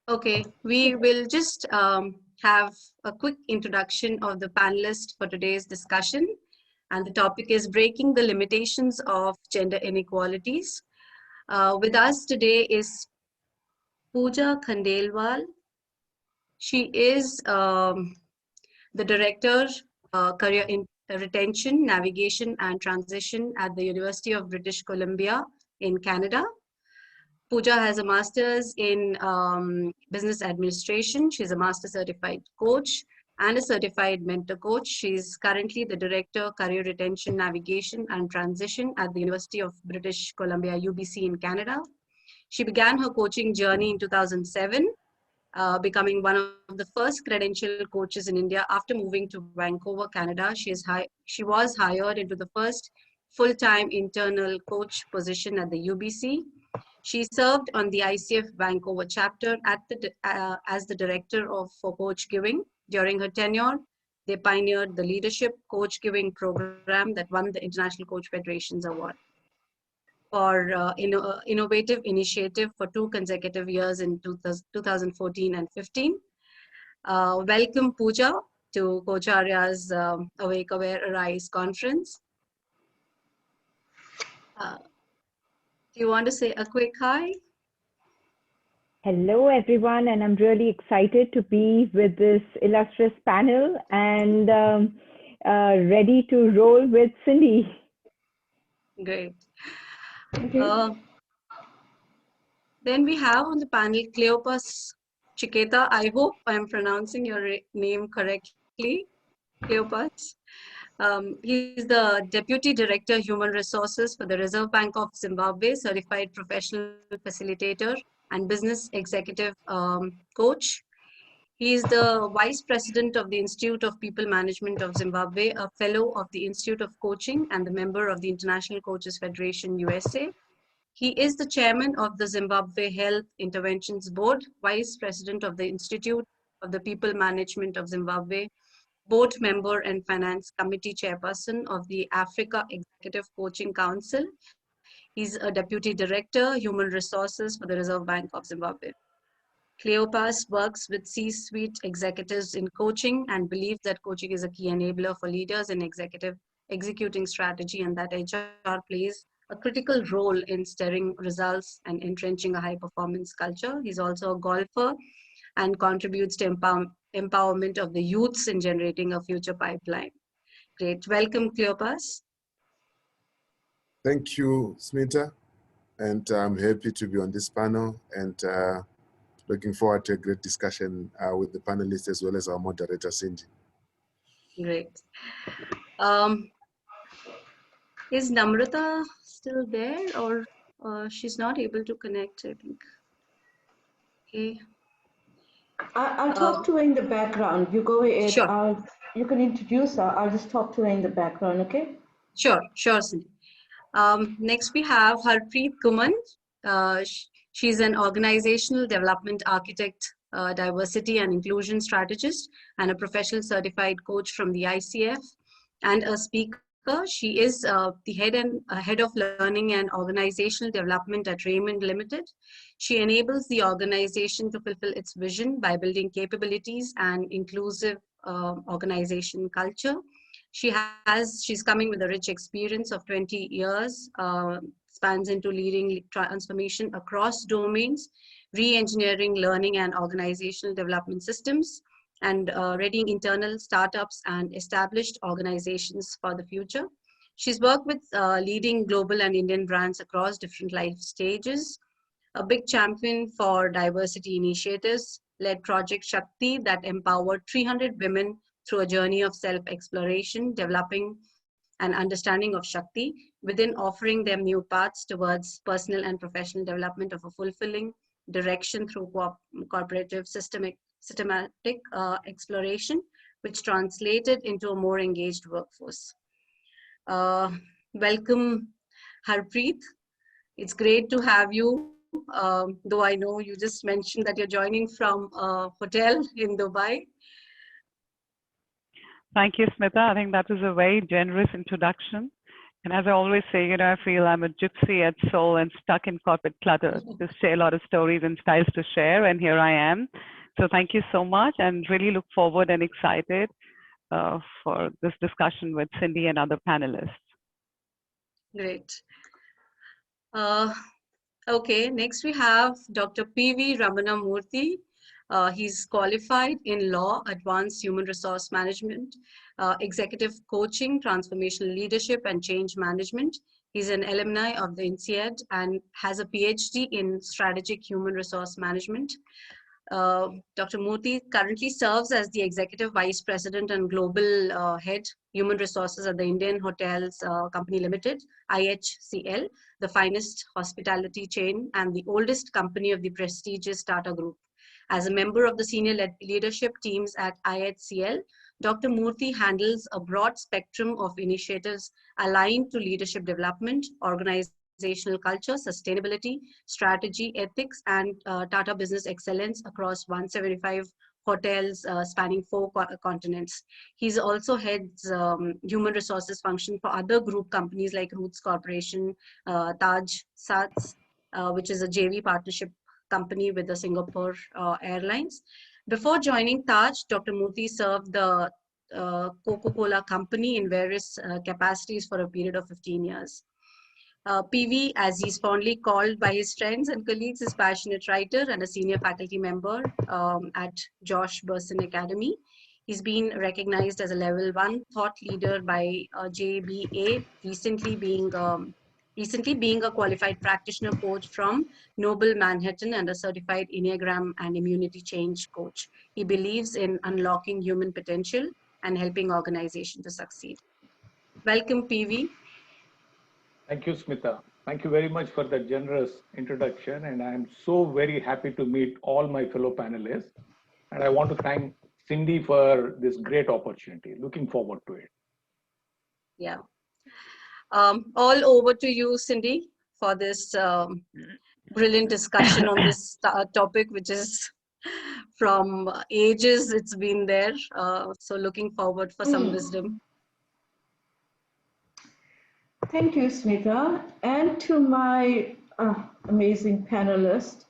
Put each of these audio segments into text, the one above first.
Okay, we will just have a quick introduction of the panelists for today's discussion. And the topic is breaking the limitations of gender inequalities. With us today is Pooja Khandelwal. She is the Director, Career Retention, Navigation and Transition at the University of British Columbia in Canada. Pooja has a master's in business administration. She's a master certified coach and a certified mentor coach. She's currently the director, career retention, navigation, and transition at the University of British Columbia, UBC in Canada. She began her coaching journey in 2007, becoming one of the first credentialed coaches in India after moving to Vancouver, Canada. She was hired into the first full-time internal coach position at the UBC. She served on the ICF Vancouver chapter as the director for Coach Giving. During her tenure, they pioneered the leadership Coach Giving program that won the International Coach Federation's award for innovative initiative for 2 consecutive years in 2014 and 15. Welcome, Pooja, to Coach Arya's Awake, Aware, Arise conference. Do you want to say a quick hi? Hello, everyone, and I'm really excited to be with this illustrious panel and ready to roll with Cindy. Great. Then we have on the panel Cleopas Chiketa. I hope I'm pronouncing your name correctly, Cleopas. He's the Deputy Director, Human Resources for the Reserve Bank of Zimbabwe, certified professional facilitator and business executive coach. He is the Vice President of the Institute of People Management of Zimbabwe, a Fellow of the Institute of Coaching, and the member of the International Coaches Federation, USA. He is the Chairman of the Zimbabwe Health Interventions Board, Vice President of the Institute of the People Management of Zimbabwe, Board Member and Finance Committee Chairperson of the Africa Executive Coaching Council. He's a Deputy Director, Human Resources for the Reserve Bank of Zimbabwe. Cleopas works with C-suite executives in coaching and believes that coaching is a key enabler for leaders in executing strategy, and that HR plays a critical role in steering results and entrenching a high-performance culture. He's also a golfer and contributes to empowerment of the youths in generating a future pipeline. Great. Welcome, Cleopas. Thank you, Smita. And I'm happy to be on this panel and looking forward to a great discussion with the panelists as well as our moderator, Cindy. Great. Is Namrata still there, or she's not able to connect, I think? Okay. I'll talk to her in the background. You go ahead. Sure. You can introduce her. I'll just talk to her in the background, okay? Sure, Cindy. Next, we have Harpreet Kuman. She's an organizational development architect, diversity and inclusion strategist, and a professional certified coach from the ICF, and a speaker. She is the head of learning and organizational development at Raymond Limited. She enables the organization to fulfill its vision by building capabilities and inclusive organization culture. She's coming with a rich experience of 20 years, spans into leading transformation across domains, re-engineering learning and organizational development systems, and readying internal startups and established organizations for the future. She's worked with leading global and Indian brands across different life stages, a big champion for diversity initiatives, led Project Shakti that empowered 300 women through a journey of self-exploration, developing an understanding of Shakti, within offering them new paths towards personal and professional development of a fulfilling direction through cooperative systematic exploration, which translated into a more engaged workforce. Welcome, Harpreet. It's great to have you, though I know you just mentioned that you're joining from a hotel in Dubai. Thank you, Smita. I think that was a very generous introduction. And as I always say, I feel I'm a gypsy at soul and stuck in corporate clutter. Just say a lot of stories and styles to share, and here I am. So thank you so much, and really look forward and excited for this discussion with Cindy and other panelists. Great. Okay, next we have Dr. P.V. Ramanamurthy. He's qualified in law, advanced human resource management, executive coaching, transformational leadership, and change management. He's an alumni of the INSEAD and has a PhD in strategic human resource management. Dr. Murthy currently serves as the Executive Vice President and Global Head Human Resources at the Indian Hotels Company Limited, IHCL, the finest hospitality chain and the oldest company of the prestigious Tata Group. As a member of the senior leadership teams at IHCL, Dr. Murthy handles a broad spectrum of initiatives aligned to leadership development, organizational culture, sustainability, strategy, ethics, and Tata Business Excellence across 175 hotels spanning 4 continents. He's also heads human resources function for other group companies like Roots Corporation, Taj Sats, which is a JV partnership company with the Singapore Airlines. Before joining Taj, Dr. Murthy served the Coca-Cola company in various capacities for a period of 15 years. PV, as he's fondly called by his friends and colleagues, is a passionate writer and a senior faculty member at Josh Bersin Academy. He's been recognized as a level 1 thought leader by JBA, recently being a qualified practitioner coach from Noble Manhattan and a certified Enneagram and immunity change coach. He believes in unlocking human potential and helping organizations to succeed. Welcome, PV. Thank you, Smita. Thank you very much for that generous introduction. And I'm so very happy to meet all my fellow panelists. And I want to thank Cindy for this great opportunity. Looking forward to it. Yeah. All over to you, Cindy, for this brilliant discussion on this topic, which is from ages it's been there. So looking forward for some wisdom. Thank you, Smita, and to my amazing panelists,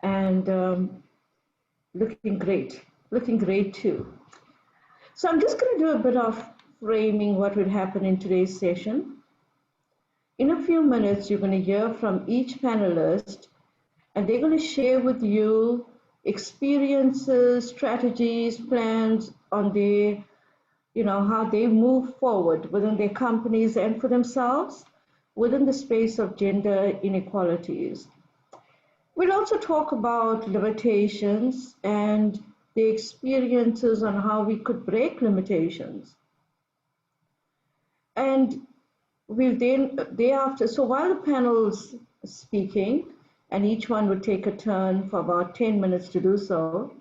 and looking great too. So I'm just going to do a bit of framing what would happen in today's session. In a few minutes, you're going to hear from each panelist, and they're going to share with you experiences, strategies, plans on their how they move forward within their companies and for themselves within the space of gender inequalities. We'll also talk about limitations and the experiences on how we could break limitations. And we'll then, thereafter, so while the panel's speaking, and each one will take a turn for about 10 minutes to do so,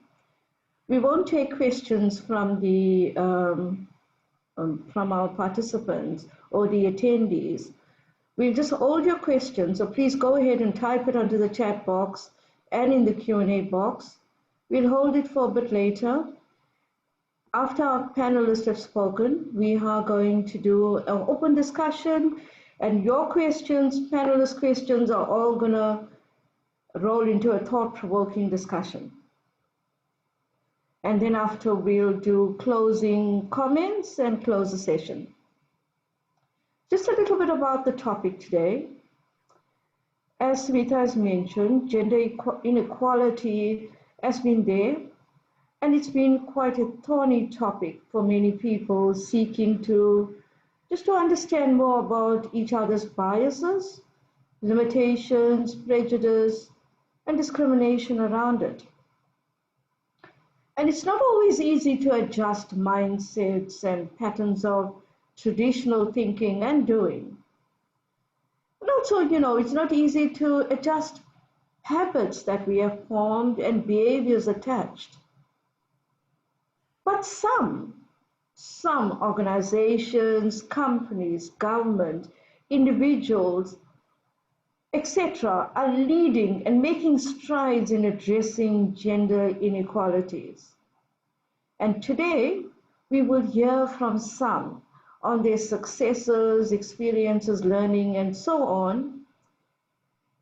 we won't take questions from the from our participants or the attendees. We'll just hold your questions, so please go ahead and type it onto the chat box and in the Q&A box. We'll hold it for a bit later. After our panelists have spoken, we are going to do an open discussion, and your questions, panelist questions, are all gonna roll into a thought-provoking discussion. And then after, we'll do closing comments and close the session. Just a little bit about the topic today. As Smita has mentioned, gender inequality has been there, and it's been quite a thorny topic for many people seeking to understand more about each other's biases, limitations, prejudice, and discrimination around it. And it's not always easy to adjust mindsets and patterns of traditional thinking and doing. But also, it's not easy to adjust habits that we have formed and behaviors attached. But some organizations, companies, government, individuals, etc., are leading and making strides in addressing gender inequalities. And today, we will hear from some on their successes, experiences, learning, and so on.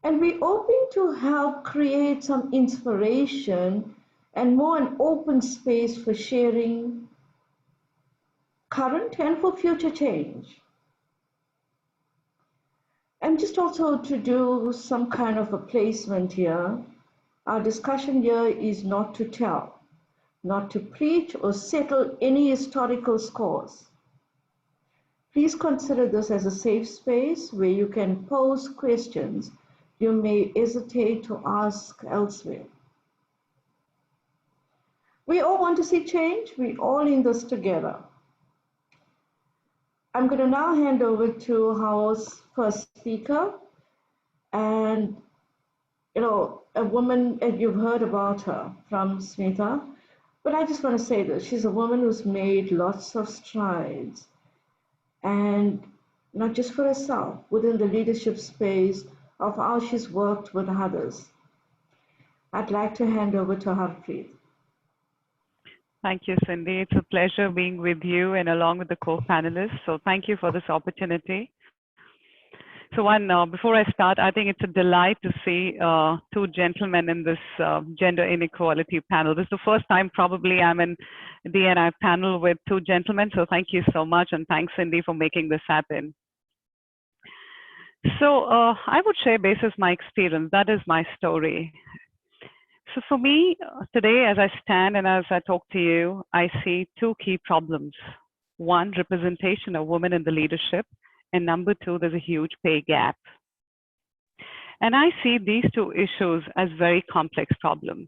And we're hoping to help create some inspiration and more an open space for sharing current and for future change. And just also to do some kind of a placement here, our discussion here is not to tell, not to preach or settle any historical scores. Please consider this as a safe space where you can pose questions you may hesitate to ask elsewhere. We all want to see change. We're all in this together. I'm going to now hand over to our first speaker. And, a woman, and you've heard about her from Smita, but I just want to say this. She's a woman who's made lots of strides, and not just for herself, within the leadership space of how she's worked with others. I'd like to hand over to Harpreet. Thank you, Cindy. It's a pleasure being with you and along with the co-panelists. So thank you for this opportunity. So before I start, I think it's a delight to see two gentlemen in this gender inequality panel. This is the first time probably I'm in the DNI panel with two gentlemen. So thank you so much. And thanks, Cindy, for making this happen. So I would share basis my experience. That is my story. So for me, today, as I stand and as I talk to you, I see two key problems. One, representation of women in the leadership. And number two, there's a huge pay gap. And I see these two issues as very complex problems.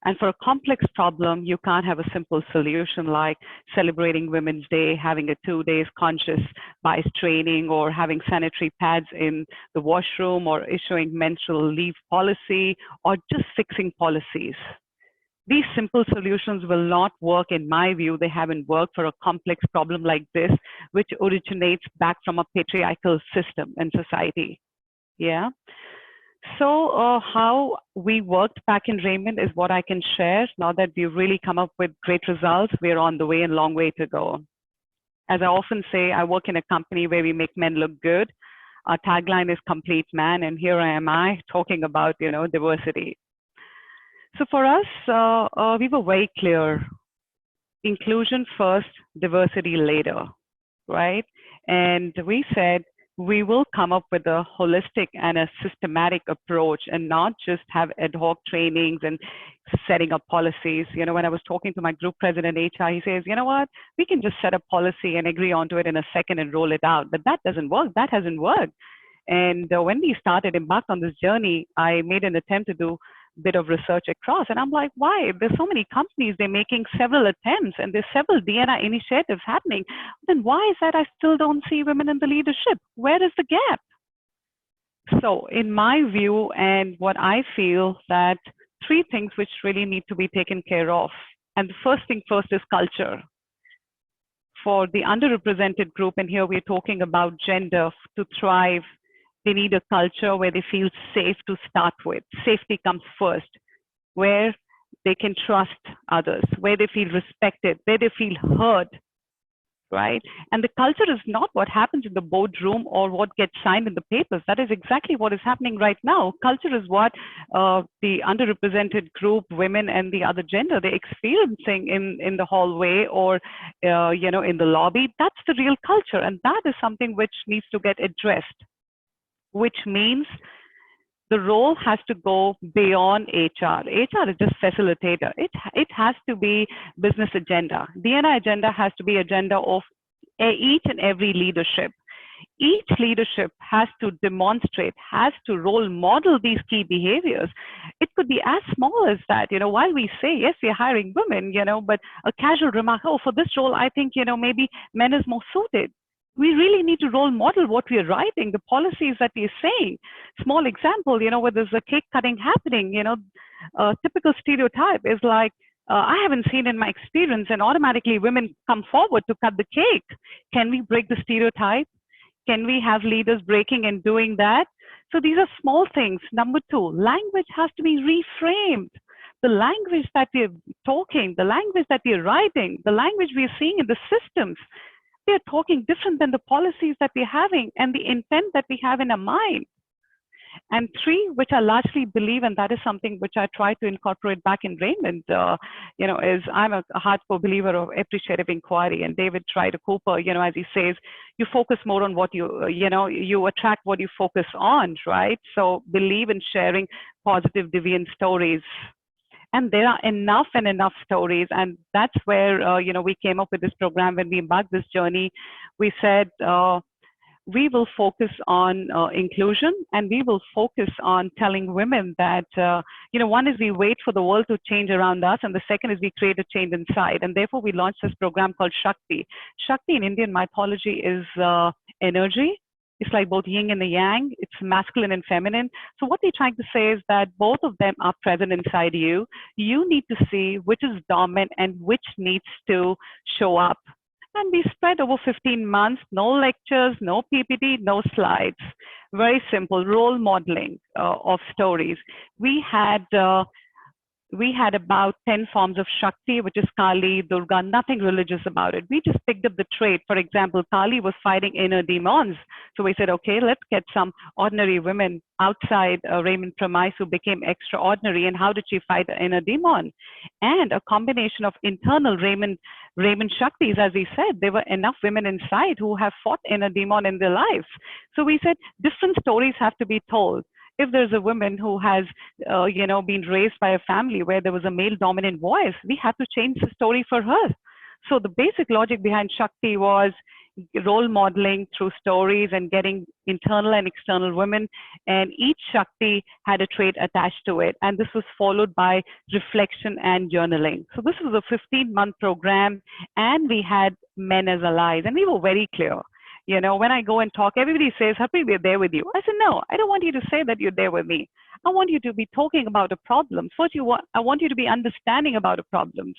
And for a complex problem, you can't have a simple solution like celebrating Women's Day, having a 2 days conscious bias training, or having sanitary pads in the washroom, or issuing menstrual leave policy, or just fixing policies. These simple solutions will not work in my view. They haven't worked for a complex problem like this, which originates back from a patriarchal system in society. Yeah. So how we worked back in Raymond is what I can share. Now that we've really come up with great results, we're on the way and long way to go. As I often say, I work in a company where we make men look good. Our tagline is complete man, and here I talking about, diversity. So for us, we were very clear, inclusion first, diversity later, right? And we said, we will come up with a holistic and a systematic approach and not just have ad hoc trainings and setting up policies. When I was talking to my group president HR, he says, you know what, we can just set up policy and agree onto it in a second and roll it out. But that doesn't work. That hasn't worked. And when we embarked on this journey, I made an attempt to do a bit of research across. And I'm like, why? There's so many companies, they're making several attempts and there's several DNI initiatives happening. Then why is that I still don't see women in the leadership? Where is the gap? So in my view, and what I feel, that three things which really need to be taken care of. And the first thing first is culture. For the underrepresented group, and here we're talking about gender, to thrive, they need a culture where they feel safe to start with. Safety comes first, where they can trust others, where they feel respected, where they feel heard, right? And the culture is not what happens in the boardroom or what gets signed in the papers. That is exactly what is happening right now. Culture is what the underrepresented group, women and the other gender, they're experiencing in the hallway or in the lobby. That's the real culture, and that is something which needs to get addressed. Which means the role has to go beyond HR. HR is just facilitator. It has to be business agenda. DNI agenda has to be agenda of each and every leadership. Each leadership has to demonstrate, has to role model these key behaviors. It could be as small as that, while we say, yes, we're hiring women, but a casual remark, oh, for this role, I think, maybe men is more suited. We really need to role model what we are writing, the policies that we are saying. Small example, where there's a cake cutting happening, a typical stereotype is like, I haven't seen in my experience, and automatically women come forward to cut the cake. Can we break the stereotype? Can we have leaders breaking and doing that? So these are small things. Number two, language has to be reframed. The language that we're talking, the language that we're writing, the language we're seeing in the systems, they're talking different than the policies that we're having and the intent that we have in our mind. And three, which I largely believe, and that is something which I try to incorporate back in Raymond, is I'm a hardcore believer of appreciative inquiry. And David Ryder Cooper, as he says, you focus more on what you attract what you focus on, right? So believe in sharing positive deviant stories. And there are enough and enough stories. And that's where, we came up with this program. When we embarked this journey, we said, we will focus on inclusion, and we will focus on telling women that, one is we wait for the world to change around us, and the second is we create a change inside. And therefore, we launched this program called Shakti. Shakti in Indian mythology is energy. It's like both yin and the yang. It's masculine and feminine. So what we're trying to say is that both of them are present inside you. You need to see which is dominant and which needs to show up. And we spread over 15 months, no lectures, no PPT, no slides. Very simple role modeling of stories. We had about 10 forms of Shakti, which is Kali, Durga, nothing religious about it. We just picked up the trait. For example, Kali was fighting inner demons. So we said, okay, let's get some ordinary women outside Raymond premise who became extraordinary. And how did she fight the inner demon? And a combination of internal Raymond Shaktis, as he said, there were enough women inside who have fought inner demon in their lives. So we said different stories have to be told. If there's a woman who has, been raised by a family where there was a male dominant voice, we have to change the story for her. So the basic logic behind Shakti was role modeling through stories and getting internal and external women. And each Shakti had a trait attached to it. And this was followed by reflection and journaling. So this was a 15-month program, and we had men as allies. And we were very clear. When I go and talk, everybody says, Happy, we're there with you. I said, no, I don't want you to say that you're there with me. I want you to be talking about a problem. First, I want you to be understanding about the problems,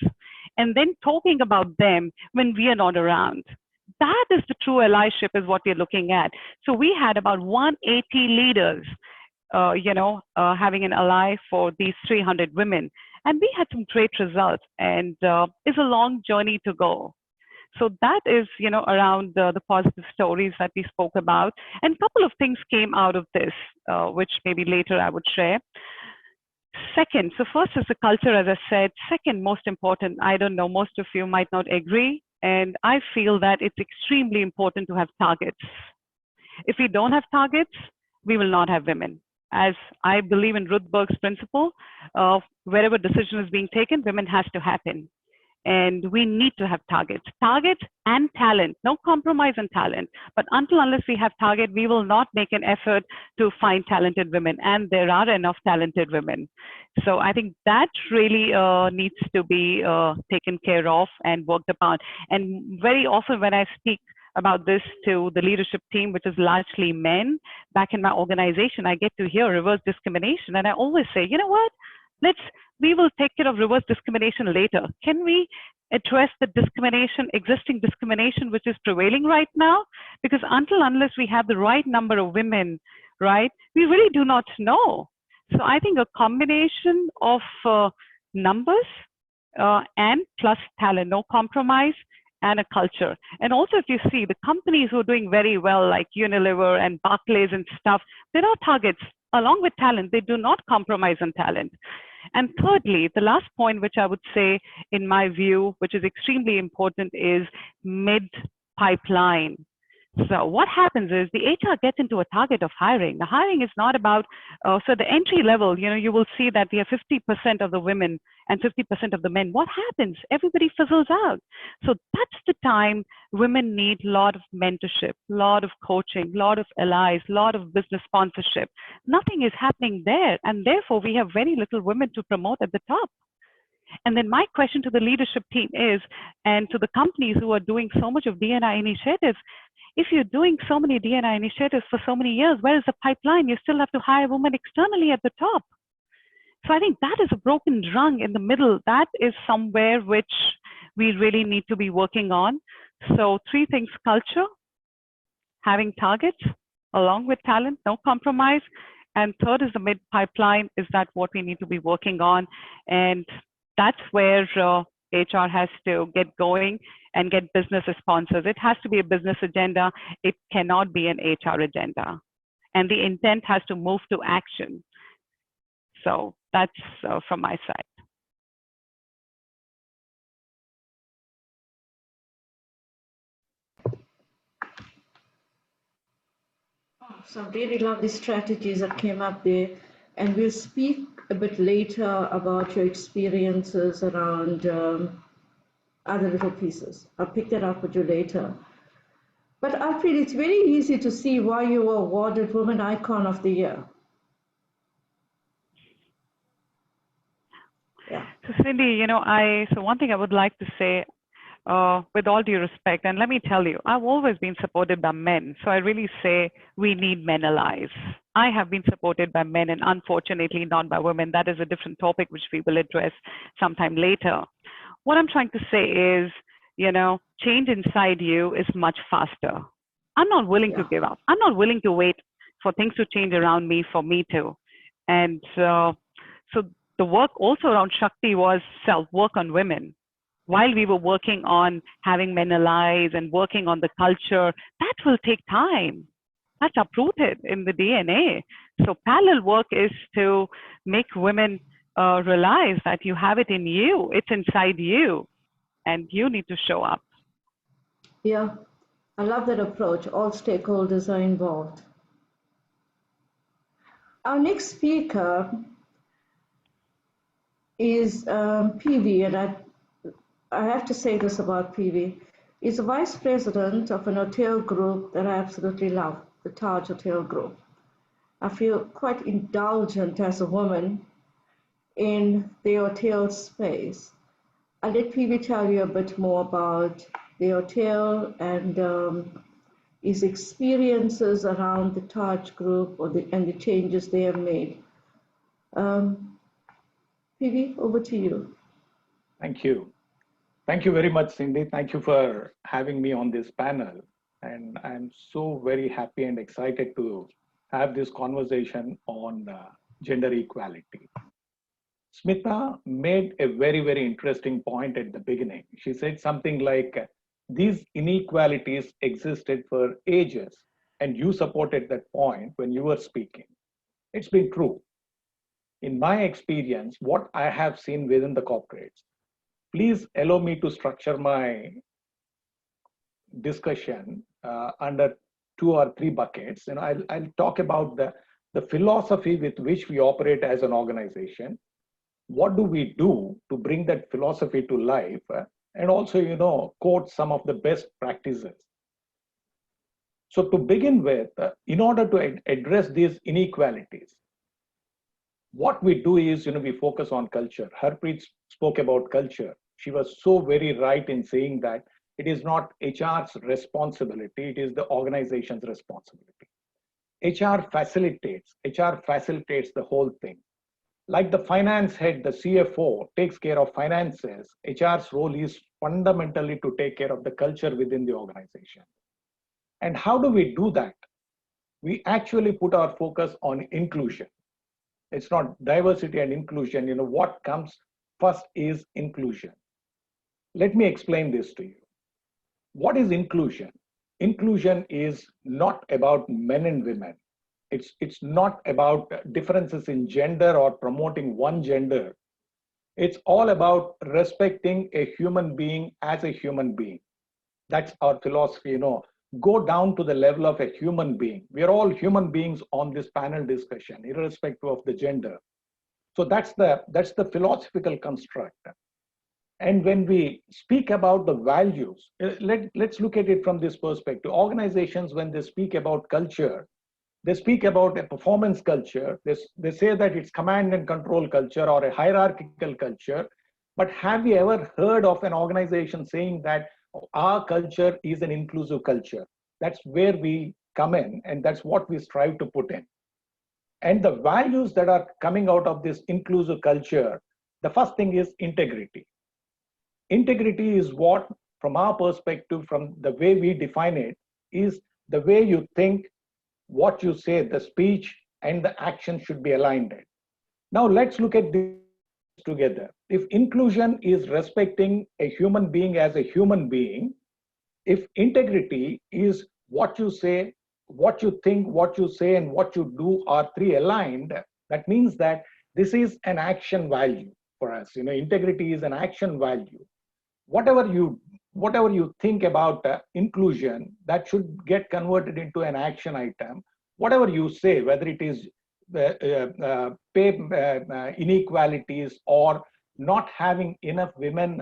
and then talking about them when we are not around. That is the true allyship, is what we're looking at. So we had about 180 leaders, having an ally for these 300 women. And we had some great results, and it's a long journey to go. So that is, around the positive stories that we spoke about. And a couple of things came out of this, which maybe later I would share. Second, so first is the culture, as I said. Second, most important, I don't know, most of you might not agree. And I feel that it's extremely important to have targets. If we don't have targets, we will not have women. As I believe in Ruth Berg's principle, wherever decision is being taken, women has to happen. And we need to have targets and talent, no compromise on talent. But unless we have target, we will not make an effort to find talented women. And there are enough talented women. So I think that really needs to be taken care of and worked upon. And very often when I speak about this to the leadership team, which is largely men, back in my organization, I get to hear reverse discrimination. And I always say, you know what? We will take care of reverse discrimination later. Can we address the existing discrimination, which is prevailing right now? Because unless we have the right number of women, right, we really do not know. So I think a combination of numbers and plus talent, no compromise, and a culture. And also, if you see the companies who are doing very well, like Unilever and Barclays and stuff, there are targets along with talent. They do not compromise on talent. And thirdly, the last point, which I would say, in my view, which is extremely important, is mid-pipeline. So what happens is the HR gets into a target of hiring. The hiring is not about, so the entry level, you will see that we have 50% of the women and 50% of the men. What happens? Everybody fizzles out. So that's the time women need a lot of mentorship, a lot of coaching, a lot of allies, a lot of business sponsorship. Nothing is happening there. And therefore, we have very little women to promote at the top. And then my question to the leadership team is, and to the companies who are doing so much of D&I initiatives, if you're doing so many D&I initiatives for so many years, where is the pipeline? You still have to hire women externally at the top. So I think that is a broken rung in the middle. That is somewhere which we really need to be working on. So 3 things: culture, having targets, along with talent, no compromise. And third is the mid-pipeline. Is that what we need to be working on? And that's where HR has to get going and get business sponsors. It has to be a business agenda. It cannot be an HR agenda. And the intent has to move to action. So that's from my side. Some really lovely strategies that came up there. And we'll speak a bit later about your experiences around other little pieces. I'll pick that up with you later. But I feel it's very easy to see why you were awarded Women Icon of the Year. Yeah. So Cindy, so one thing I would like to say, with all due respect, and let me tell you, I've always been supported by men. So I really say we need men allies. I have been supported by men and unfortunately not by women. That is a different topic which we will address sometime later. What I'm trying to say is, change inside you is much faster. I'm not willing to give up. I'm not willing to wait for things to change around me for me to. And so the work also around Shakti was self-work on women. While we were working on having men allies and working on the culture, that will take time. That's uprooted in the DNA. So parallel work is to make women realize that you have it in you. It's inside you, and you need to show up. Yeah, I love that approach. All stakeholders are involved. Our next speaker is PV, and I have to say this about PV. He's a vice president of an hotel group that I absolutely love, the Taj Hotel Group. I feel quite indulgent as a woman in the hotel space. I'll let PV tell you a bit more about the hotel and his experiences around the Taj Group and the changes they have made. PV, over to you. Thank you. Thank you very much, Cindy. Thank you for having me on this panel. And I'm so very happy and excited to have this conversation on gender equality. Smita made a very, very interesting point at the beginning. She said something like, these inequalities existed for ages, and you supported that point when you were speaking. It's been true. In my experience, what I have seen within the corporates, please allow me to structure my discussion under 2 or 3 buckets. And I'll talk about the philosophy with which we operate as an organization. What do we do to bring that philosophy to life? And also, quote some of the best practices. So to begin with, in order to address these inequalities, what we do is, we focus on culture. Harpreet spoke about culture. She was so very right in saying that it is not HR's responsibility, it is the organization's responsibility. HR facilitates the whole thing. Like the finance head, the CFO takes care of finances, HR's role is fundamentally to take care of the culture within the organization. And how do we do that? We actually put our focus on inclusion. It's not diversity and inclusion. What comes first is inclusion. Let me explain this to you. What is inclusion? Inclusion is not about men and women. It's not about differences in gender or promoting one gender. It's all about respecting a human being as a human being. That's our philosophy, Go down to the level of a human being. We are all human beings on this panel discussion, irrespective of the gender. So that's the philosophical construct. And when we speak about the values, let's look at it from this perspective. Organizations, when they speak about culture, they speak about a performance culture. They say that it's command and control culture or a hierarchical culture. But have you ever heard of an organization saying that our culture is an inclusive culture? That's where we come in, and that's what we strive to put in. And the values that are coming out of this inclusive culture, the first thing is integrity. Integrity is what, from our perspective, from the way we define it, is the way you think, what you say, the speech and the action should be aligned. Now let's look at this together. If inclusion is respecting a human being as a human being, if integrity is what you say, what you think, what you say, and what you do are three aligned, that means that this is an action value for us. Integrity is an action value. Whatever you think about inclusion, that should get converted into an action item. Whatever you say, whether it is pay inequalities or not having enough women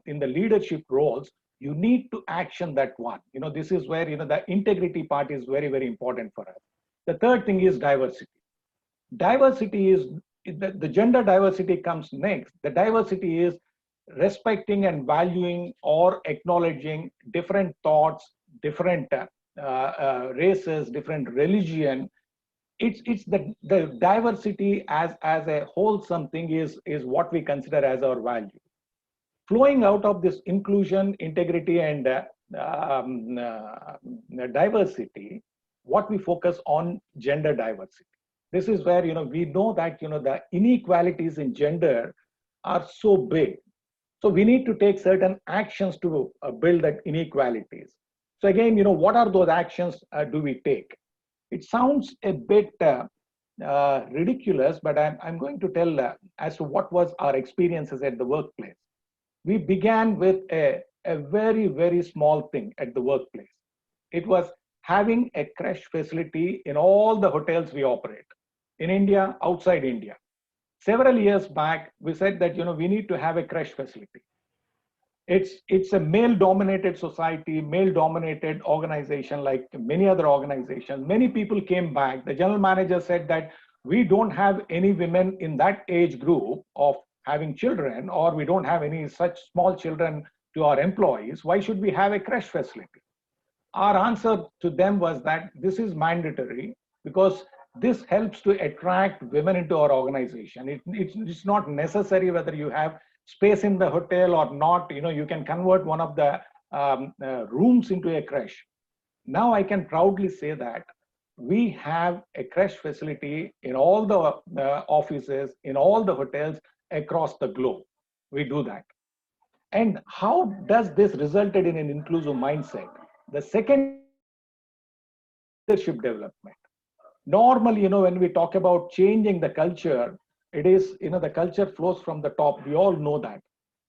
in the leadership roles, you need to action that one. This is where the integrity part is very, very important for us. The third thing is diversity. Diversity is the gender diversity comes next. The diversity is respecting and valuing or acknowledging different thoughts, different races, different religion. It's the diversity as a wholesome thing is what we consider as our value. Flowing out of this inclusion, integrity, and diversity, what we focus on gender diversity. This is where we know that the inequalities in gender are so big. So we need to take certain actions to build that inequalities. So again, what are those actions do we take? It sounds a bit ridiculous, but I'm going to tell as to what was our experiences at the workplace. We began with a very, very small thing at the workplace. It was having a crash facility in all the hotels we operate, in India, outside India. Several years back, we said that we need to have a crash facility. It's a male-dominated society, male-dominated organization, like many other organizations. Many people came back. The general manager said that we don't have any women in that age group of having children, or we don't have any such small children to our employees. Why should we have a crash facility? Our answer to them was that this is mandatory because this helps to attract women into our organization. It's not necessary whether you have space in the hotel or not. You can convert one of the rooms into a crash. Now I can proudly say that we have a crash facility in all the offices, in all the hotels across the globe. We do that. And how does this resulted in an inclusive mindset? The second, leadership development. Normally, when we talk about changing the culture, it is, the culture flows from the top. We all know that.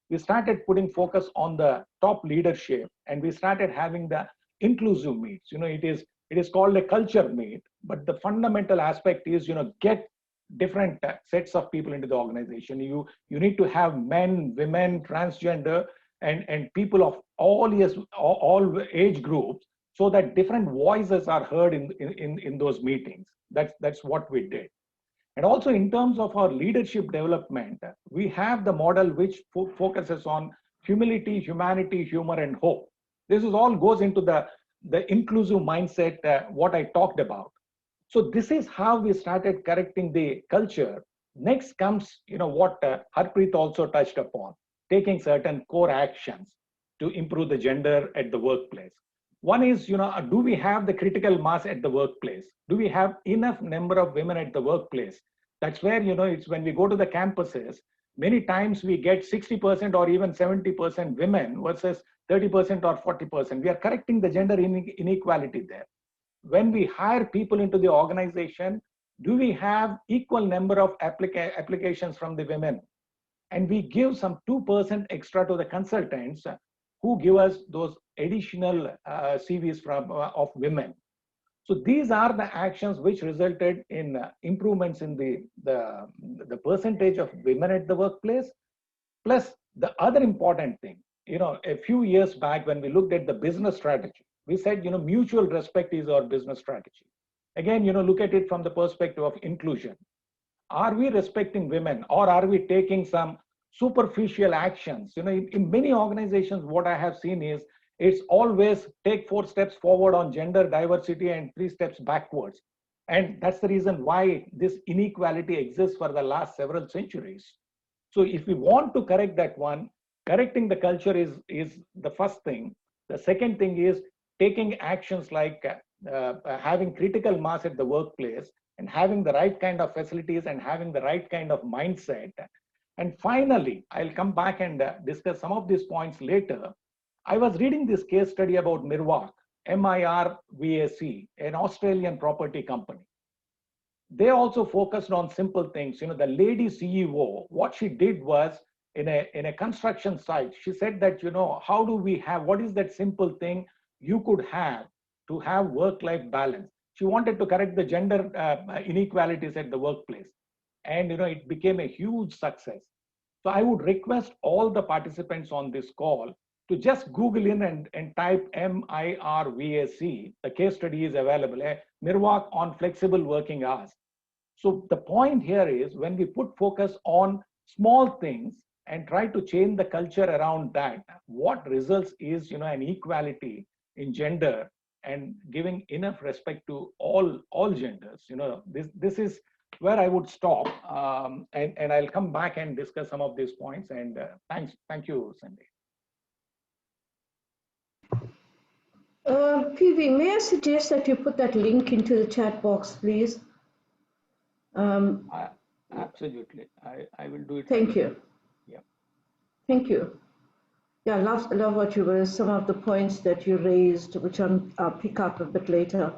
We started putting focus on the top leadership, and we started having the inclusive meets. It is called a culture meet, but the fundamental aspect is, get different sets of people into the organization. You need to have men, women, transgender, and people of all age groups, so that different voices are heard in those meetings. That's what we did. And also in terms of our leadership development, we have the model which focuses on humility, humanity, humor, and hope. This is all goes into the inclusive mindset, what I talked about. So this is how we started correcting the culture. Next comes, what Harpreet also touched upon, taking certain core actions to improve the gender at the workplace. One is, do we have the critical mass at the workplace? Do we have enough number of women at the workplace? That's where, it's when we go to the campuses, many times we get 60% or even 70% women versus 30% or 40%. We are correcting the gender inequality there. When we hire people into the organization, do we have equal number of applications from the women? And we give some 2% extra to the consultants who give us those additional CVs of women. So these are the actions which resulted in improvements in the percentage of women at the workplace. Plus the other important thing, a few years back when we looked at the business strategy, we said, mutual respect is our business strategy. Again, look at it from the perspective of inclusion. Are we respecting women, or are we taking some superficial actions? In many organizations, what I have seen is it's always take 4 steps forward on gender diversity and 3 steps backwards. And that's the reason why this inequality exists for the last several centuries. So if we want to correct that one, correcting the culture is the first thing. The second thing is taking actions like having critical mass at the workplace and having the right kind of facilities and having the right kind of mindset. And finally, I'll come back and discuss some of these points later. I was reading this case study about Mirvac, MIRVAC, an Australian property company. They also focused on simple things. You know, the lady CEO, what she did was in a construction site, she said that, you know, how do we have, what is that simple thing you could have to have work-life balance? She wanted to correct the gender inequalities at the workplace. And, you know, it became a huge success. So I would request all the participants on this call to just Google in and type MIRVAC. The case study is available, Mirvac on flexible working hours. So the point here is when we put focus on small things and try to change the culture around that, what results is, you know, an equality in gender and giving enough respect to all genders. You know, this is where I would stop, and I'll come back and discuss some of these points. And thank you, Cindy. PV, may I suggest that you put that link into the chat box, please? Absolutely, I will do it. Thank you. Yeah. Thank you. Yeah, I love what you were, some of the points that you raised, which I'll pick up a bit later.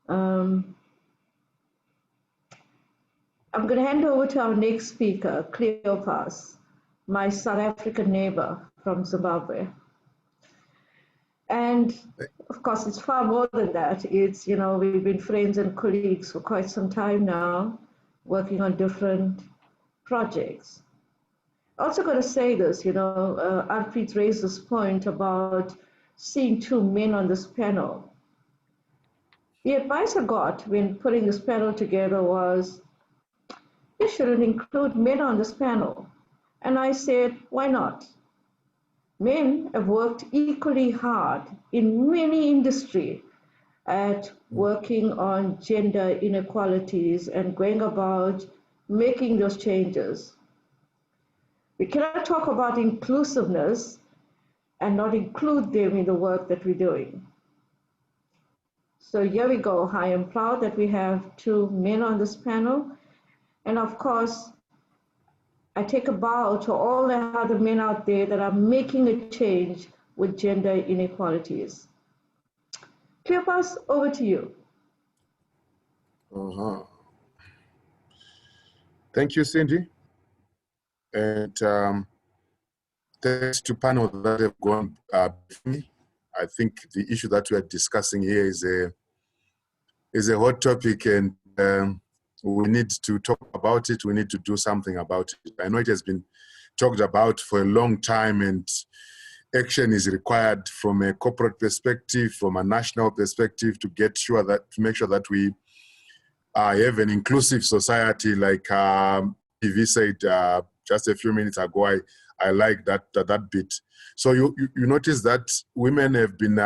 I'm going to hand over to our next speaker, Cleopas, my South African neighbor from Zimbabwe. And of course, it's far more than that. It's, you know, we've been friends and colleagues for quite some time now, working on different projects. Also got to say this, you know, Arpreet raised this point about seeing two men on this panel. The advice I got when putting this panel together was, you shouldn't include men on this panel. And I said, why not? Men have worked equally hard in many industries at working on gender inequalities and going about making those changes. We cannot talk about inclusiveness and not include them in the work that we're doing. So here we go. I am proud that we have two men on this panel. And of course, I take a bow to all the other men out there that are making a change with gender inequalities. Cleopas, over to you. Thank you, Cindy. And thanks to panel that have gone before me. I think the issue that we are discussing here is a hot topic, and we need to talk about it. We need to do something about it. I know it has been talked about for a long time, and action is required from a corporate perspective, from a national perspective, to make sure that we have an inclusive society. Like PV said just a few minutes ago, I like that bit. So you notice that women have been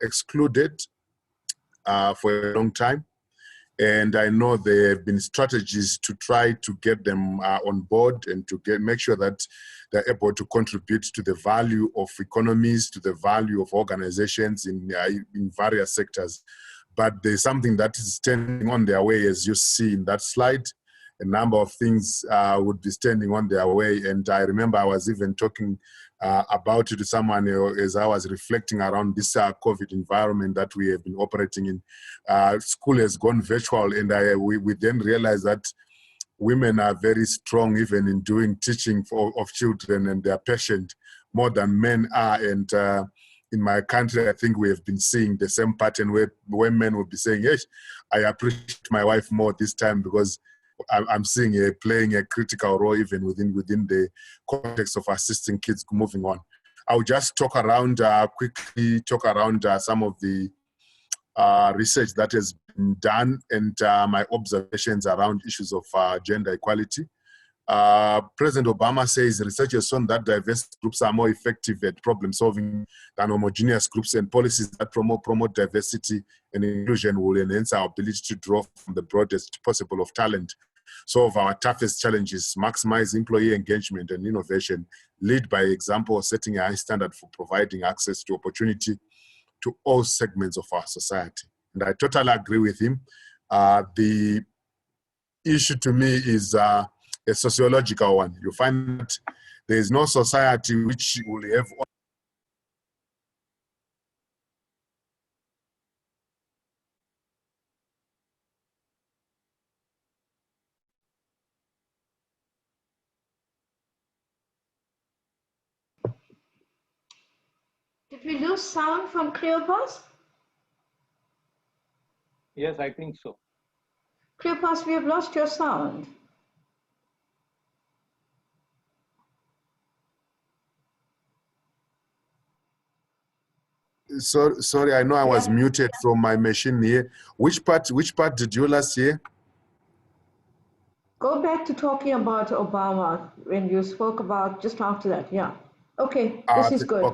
excluded for a long time. And I know there have been strategies to try to get them on board and to make sure that they're able to contribute to the value of economies, to the value of organizations in various sectors. But there's something that is standing on their way, as you see in that slide. A number of things would be standing on their way. And I remember I was even talking about it to someone as I was reflecting around this COVID environment that we have been operating in. School has gone virtual, and we then realized that women are very strong even in doing teaching of children, and they're patient more than men are. And in my country, I think we have been seeing the same pattern where men will be saying, yes, I appreciate my wife more this time because I'm seeing her playing a critical role even within the context of assisting kids moving on. I'll just quickly talk around some of the research that has been done and my observations around issues of gender equality. President Obama says research has shown that diverse groups are more effective at problem solving than homogeneous groups, and policies that promote diversity and inclusion will enhance our ability to draw from the broadest possible of talent, solve our toughest challenges, maximize employee engagement and innovation, lead by example, setting a high standard for providing access to opportunity to all segments of our society. And I totally agree with him. The issue to me is a sociological one. You find that there is no society which will have. Did we lose sound from Cleopas? Yes, I think so. Cleopas, we have lost your sound. Sorry, I know I was muted from my machine here. Which part did you last hear? Go back to talking about Obama when you spoke about just after that. Yeah. Okay, this is good.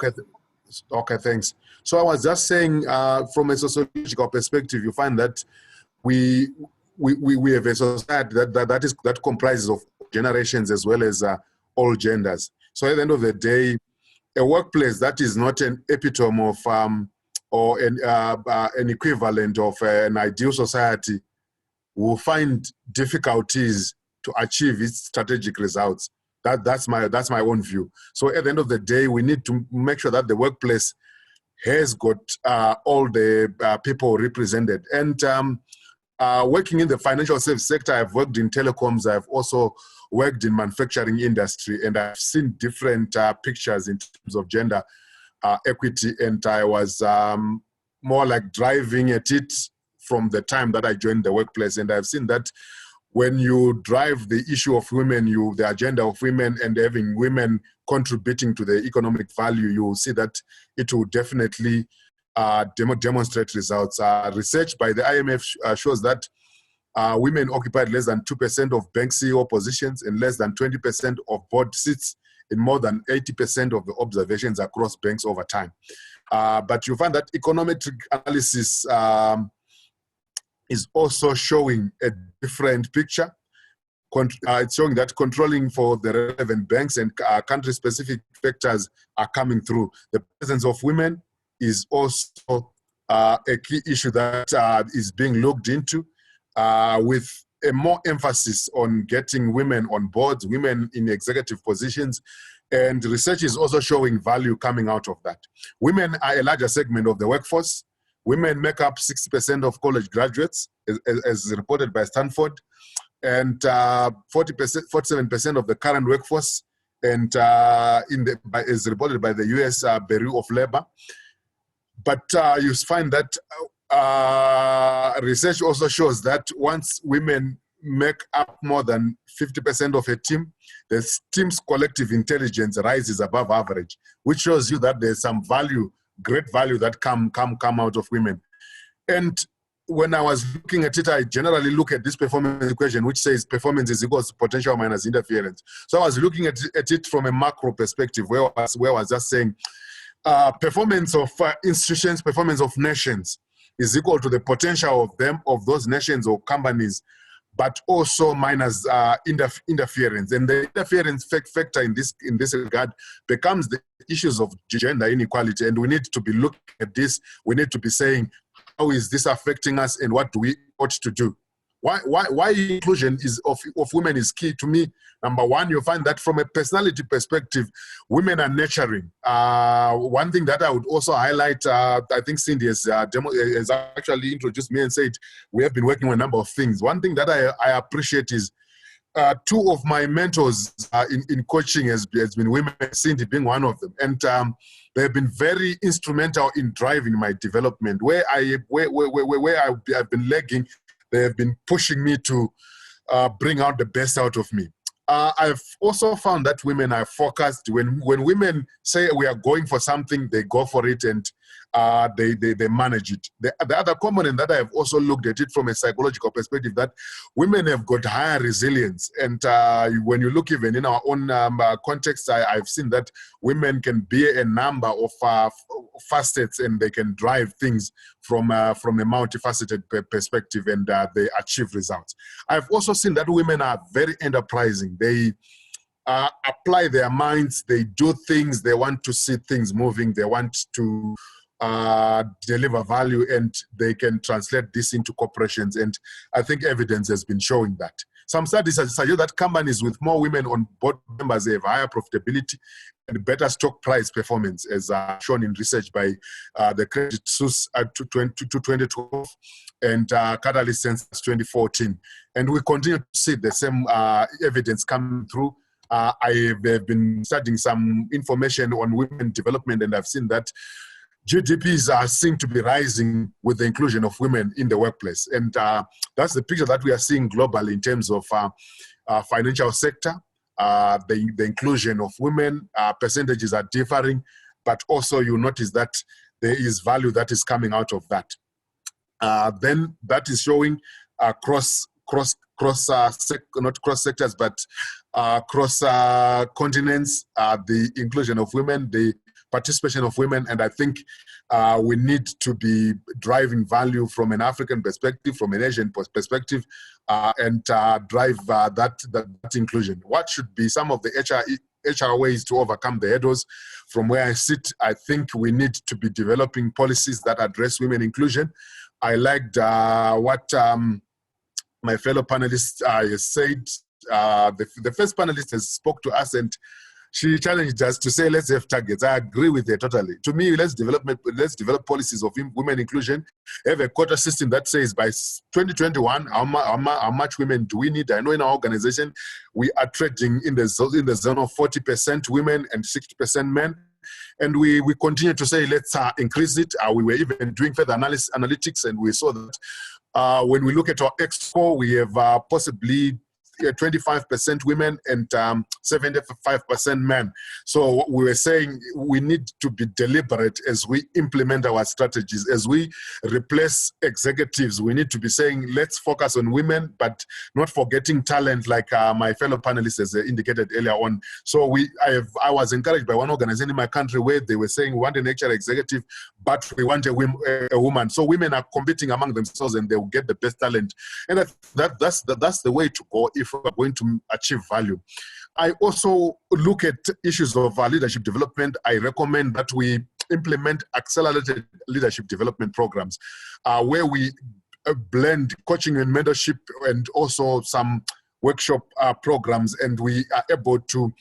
Okay, thanks. So I was just saying, from a sociological perspective, you find that we have a society that comprises of generations as well as all genders. So at the end of the day, a workplace that is not an epitome of or an equivalent of an ideal society will find difficulties to achieve its strategic results. That's my own view. So at the end of the day, we need to make sure that the workplace has got all the people represented. And working in the financial service sector, I've worked in telecoms. I've also worked in manufacturing industry, and I've seen different pictures in terms of gender equity. And I was more like driving at it from the time that I joined the workplace. And I've seen that when you drive the issue of women, the agenda of women, and having women contributing to the economic value, you will see that it will definitely demonstrate results. Research by the IMF shows that women occupied less than 2% of bank CEO positions and less than 20% of board seats in more than 80% of the observations across banks over time. But you find that econometric analysis is also showing a different picture. It's showing that controlling for the relevant banks and country-specific factors are coming through. The presence of women is also a key issue that is being looked into with a more emphasis on getting women on boards, women in executive positions, and research is also showing value coming out of that. Women are a larger segment of the workforce. Women make up 60% of college graduates, as reported by Stanford, and 47% of the current workforce, and is reported by the U.S. Bureau of Labor. But you find that research also shows that once women make up more than 50% of a team, the team's collective intelligence rises above average, which shows you that there's some value, great value that come out of women. And when I was looking at it, I generally look at this performance equation, which says performance is equals to potential minus interference. So I was looking at it from a macro perspective, where I was just saying performance of institutions, performance of nations is equal to the potential of those nations or companies, but also minus interference. And the interference factor in this regard becomes the issues of gender inequality. And we need to be looking at this. We need to be saying, how is this affecting us, and what do we ought to do? Why inclusion of women is key to me. Number one, you find that from a personality perspective, women are nurturing. One thing that I would also highlight, I think Cindy has actually introduced me and said, we have been working on a number of things. One thing that I appreciate is two of my mentors in coaching has been women, Cindy being one of them. And they have been very instrumental in driving my development. Where I've been lagging, they have been pushing me to bring out the best out of me. I've also found that women are focused. When women say we are going for something, they go for it, and they manage it. The other component that I have also looked at it from a psychological perspective, that women have got higher resilience. And when you look even in our own context, I've seen that women can bear a number of facets, and they can drive things from a multifaceted perspective, and they achieve results. I've also seen that women are very enterprising. They apply their minds, they do things, they want to see things moving, they want to deliver value, and they can translate this into corporations. And I think evidence has been showing that. Some studies suggest that companies with more women on board members have higher profitability and better stock price performance, as shown in research by the Credit Suisse to 2012 and Catalyst since 2014. And we continue to see the same evidence coming through. I have been studying some information on women development, and I've seen that GDPs are seen to be rising with the inclusion of women in the workplace. And that's the picture that we are seeing globally in terms of financial sector. The inclusion of women, percentages are differing, but also you notice that there is value that is coming out of that. Then that is showing not cross sectors, but cross continents, the inclusion of women, the participation of women, and I think we need to be driving value from an African perspective, from an Asian perspective, and drive that inclusion. What should be some of the HR ways to overcome the hurdles? From where I sit, I think we need to be developing policies that address women inclusion. I liked what my fellow panelists said. The first panelist has spoke to us and she challenged us to say, let's have targets. I agree with her totally. To me, let's develop policies of women inclusion, have a quota system that says by 2021, how much women do we need? I know in our organization, we are trading in the zone of 40% women and 60% men. And we continue to say, let's increase it. We were even doing further analytics, and we saw that when we look at our expo, we have possibly 25% women and 75% men. So we were saying we need to be deliberate as we implement our strategies. As we replace executives, we need to be saying, let's focus on women, but not forgetting talent, like my fellow panelists has indicated earlier on. So I was encouraged by one organization in my country where they were saying, we want an HR executive, but we want a woman. So women are competing among themselves and they will get the best talent. And that's the way to go if we're going to achieve value. I also look at issues of leadership development. I recommend that we implement accelerated leadership development programs where we blend coaching and mentorship and also some workshop programs, and we are able to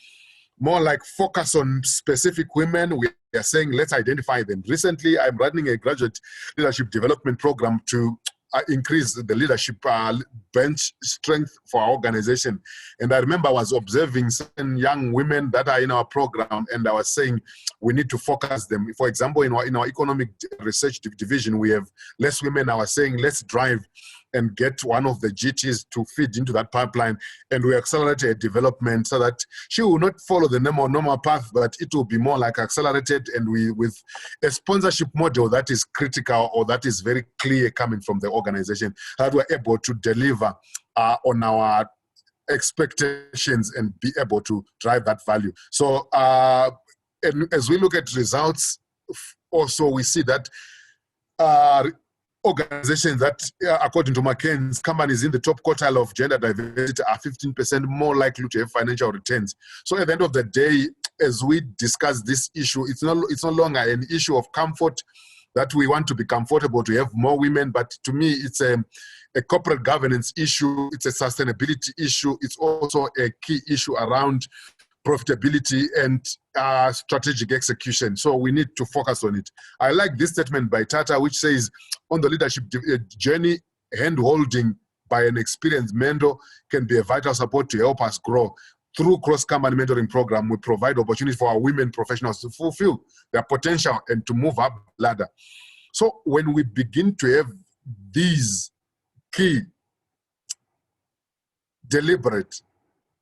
more like focus on specific women. We are saying, let's identify them. Recently, I'm running a graduate leadership development program to increase the leadership bench strength for our organization. And I remember I was observing certain young women that are in our program, and I was saying we need to focus them. For example, in our economic research division, we have less women. I was saying let's drive and get one of the GTs to feed into that pipeline, and we accelerate a development so that she will not follow the normal path, but it will be more like accelerated, and with a sponsorship model that is critical or that is very clear coming from the organization, that we're able to deliver on our expectations and be able to drive that value. So and as we look at results, also we see that organizations that, according to McKinsey's, companies in the top quartile of gender diversity are 15% more likely to have financial returns. So at the end of the day, as we discuss this issue, it's no longer an issue of comfort, that we want to be comfortable to have more women, but to me, it's a corporate governance issue, it's a sustainability issue, it's also a key issue around profitability and strategic execution. So we need to focus on it. I like this statement by Tata, which says, on the leadership journey, hand-holding by an experienced mentor can be a vital support to help us grow. Through cross-company mentoring program, we provide opportunities for our women professionals to fulfill their potential and to move up the ladder. So when we begin to have these key, deliberate,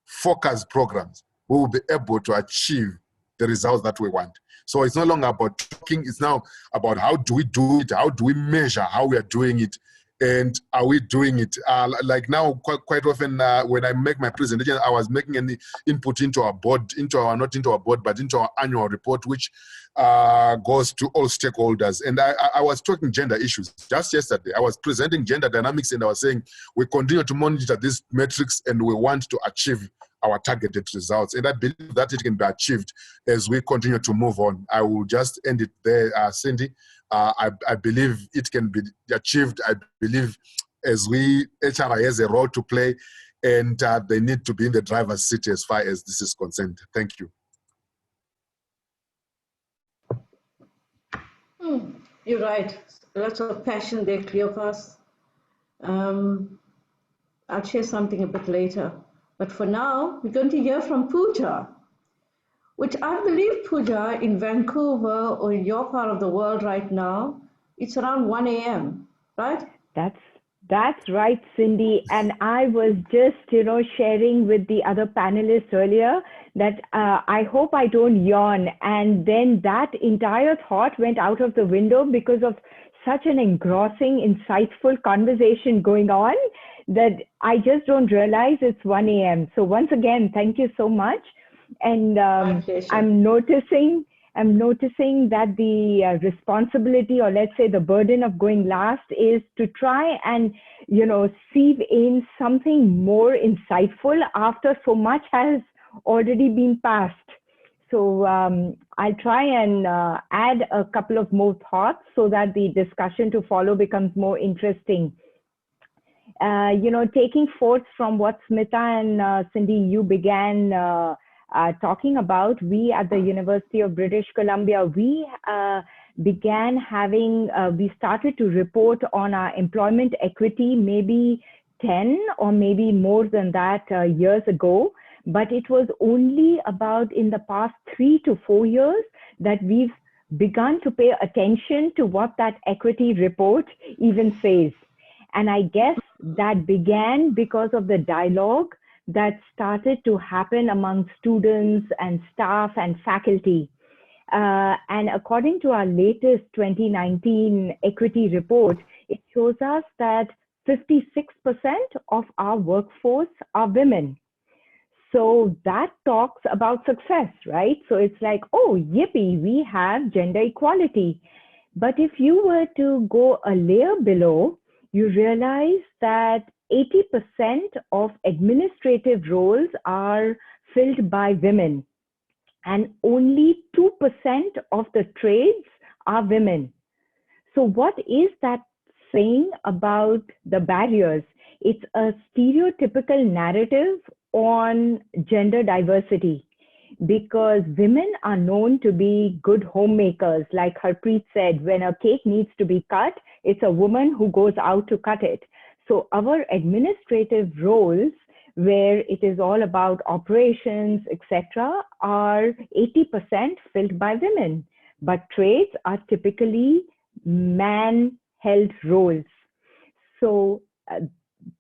focused programs, we will be able to achieve the results that we want. So it's no longer about talking, it's now about how do we do it, how do we measure how we are doing it, and are we doing it? Like now, quite often when I make my presentation, I was making any input into our board, not into our board, but into our annual report, which goes to all stakeholders. And I was talking gender issues. Just yesterday, I was presenting gender dynamics, and I was saying we continue to monitor these metrics and we want to achieve our targeted results. And I believe that it can be achieved as we continue to move on. I will just end it there, Cindy. I believe it can be achieved. I believe as HR has a role to play and they need to be in the driver's seat as far as this is concerned. Thank you. You're right. Lots of passion there, Cleopas. I'll share something a bit later. But for now, we're going to hear from Pooja, which I believe, Pooja, in Vancouver or in your part of the world right now, it's around 1 a.m., right? That's right, Cindy. And I was just, sharing with the other panelists earlier that I hope I don't yawn. And then that entire thought went out of the window because of such an engrossing, insightful conversation going on that I just don't realize it's 1 a.m. So once again, thank you so much. And I'm noticing that the responsibility, or let's say the burden of going last, is to try and, sieve in something more insightful after so much has already been passed. So I'll try and add a couple of more thoughts so that the discussion to follow becomes more interesting. Taking forth from what Smita and Cindy, you began talking about, we at the University of British Columbia, we began having, we started to report on our employment equity maybe 10 or maybe more than that years ago. But it was only about in the past 3 to 4 years that we've begun to pay attention to what that equity report even says. And I guess that began because of the dialogue that started to happen among students and staff and faculty. And according to our latest 2019 equity report, it shows us that 56% of our workforce are women. So that talks about success, right? So it's like, oh, yippee, we have gender equality. But if you were to go a layer below, you realize that 80% of administrative roles are filled by women, and only 2% of the trades are women. So what is that saying about the barriers? It's a stereotypical narrative on gender diversity, because women are known to be good homemakers. Like Harpreet said, when a cake needs to be cut, it's a woman who goes out to cut it. So our administrative roles, where it is all about operations, etc., are 80% filled by women. But trades are typically man-held roles. So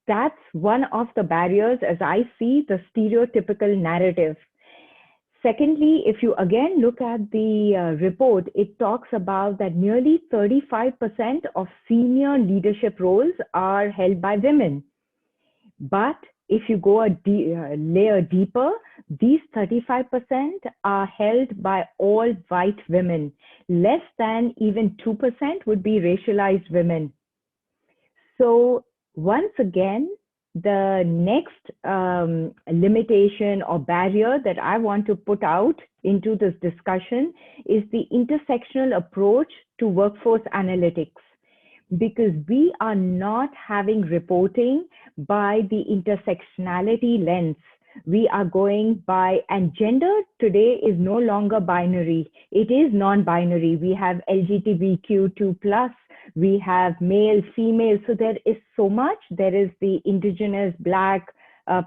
that's one of the barriers as I see the stereotypical narrative. Secondly, if you again look at the report, it talks about that nearly 35% of senior leadership roles are held by women. But if you go a layer deeper, these 35% are held by all white women. Less than even 2% would be racialized women. So once again, the next limitation or barrier that I want to put out into this discussion is the intersectional approach to workforce analytics, because we are not having reporting by the intersectionality lens. We are going by, and gender today is no longer binary. It is non-binary. We have LGBTQ2+, we have male, female. So there is so much. There is the indigenous, Black,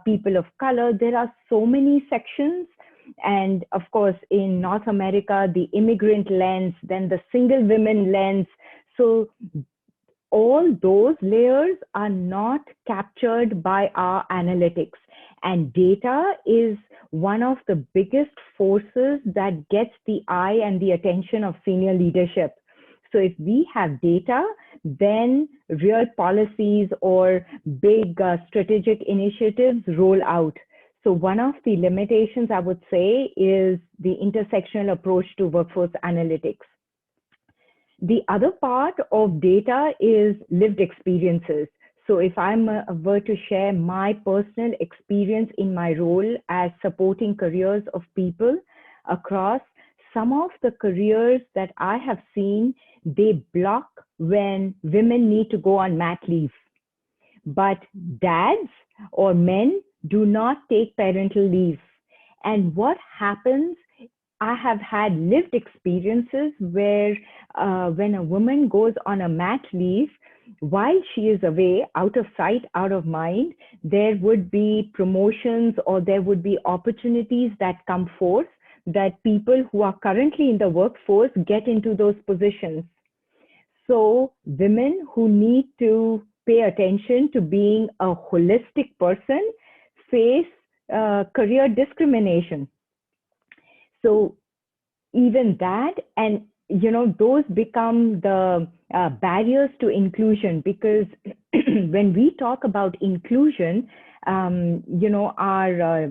people of color. There are so many sections. And of course, in North America, the immigrant lens, then the single women lens. So all those layers are not captured by our analytics. And data is one of the biggest forces that gets the eye and the attention of senior leadership. So if we have data, then real policies or big strategic initiatives roll out. So one of the limitations I would say is the intersectional approach to workforce analytics. The other part of data is lived experiences. So if I were to share my personal experience in my role as supporting careers of people across, some of the careers that I have seen, they block when women need to go on mat leave. But dads or men do not take parental leave. And what happens, I have had lived experiences where when a woman goes on a mat leave, while she is away, out of sight, out of mind, there would be promotions or there would be opportunities that come forth that people who are currently in the workforce get into those positions. So women who need to pay attention to being a holistic person face career discrimination. So even that, and those become the barriers to inclusion, because when we talk about inclusion, our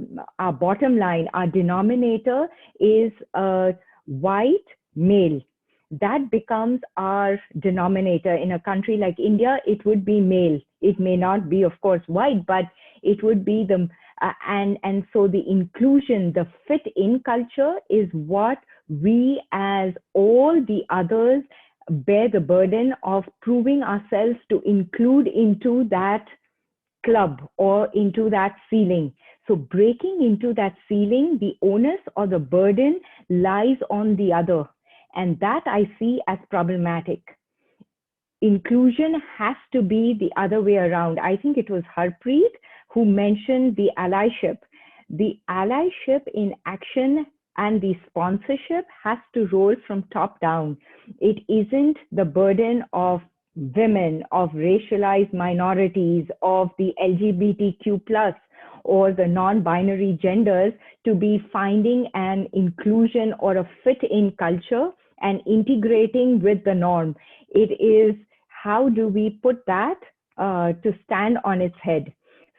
bottom line, our denominator is a white male. That becomes our denominator. In a country like India, it would be male. It may not be, of course, white, but it would be the and so the inclusion, the fit in culture is what we as all the others bear the burden of proving ourselves to include into that club or into that ceiling. So breaking into that ceiling, the onus or the burden lies on the other. And that I see as problematic. Inclusion has to be the other way around. I think it was Harpreet who mentioned the allyship. The allyship in action and the sponsorship has to roll from top down. It isn't the burden of women, of racialized minorities, of the LGBTQ plus or the non-binary genders to be finding an inclusion or a fit in culture and integrating with the norm. It is how do we put that to stand on its head.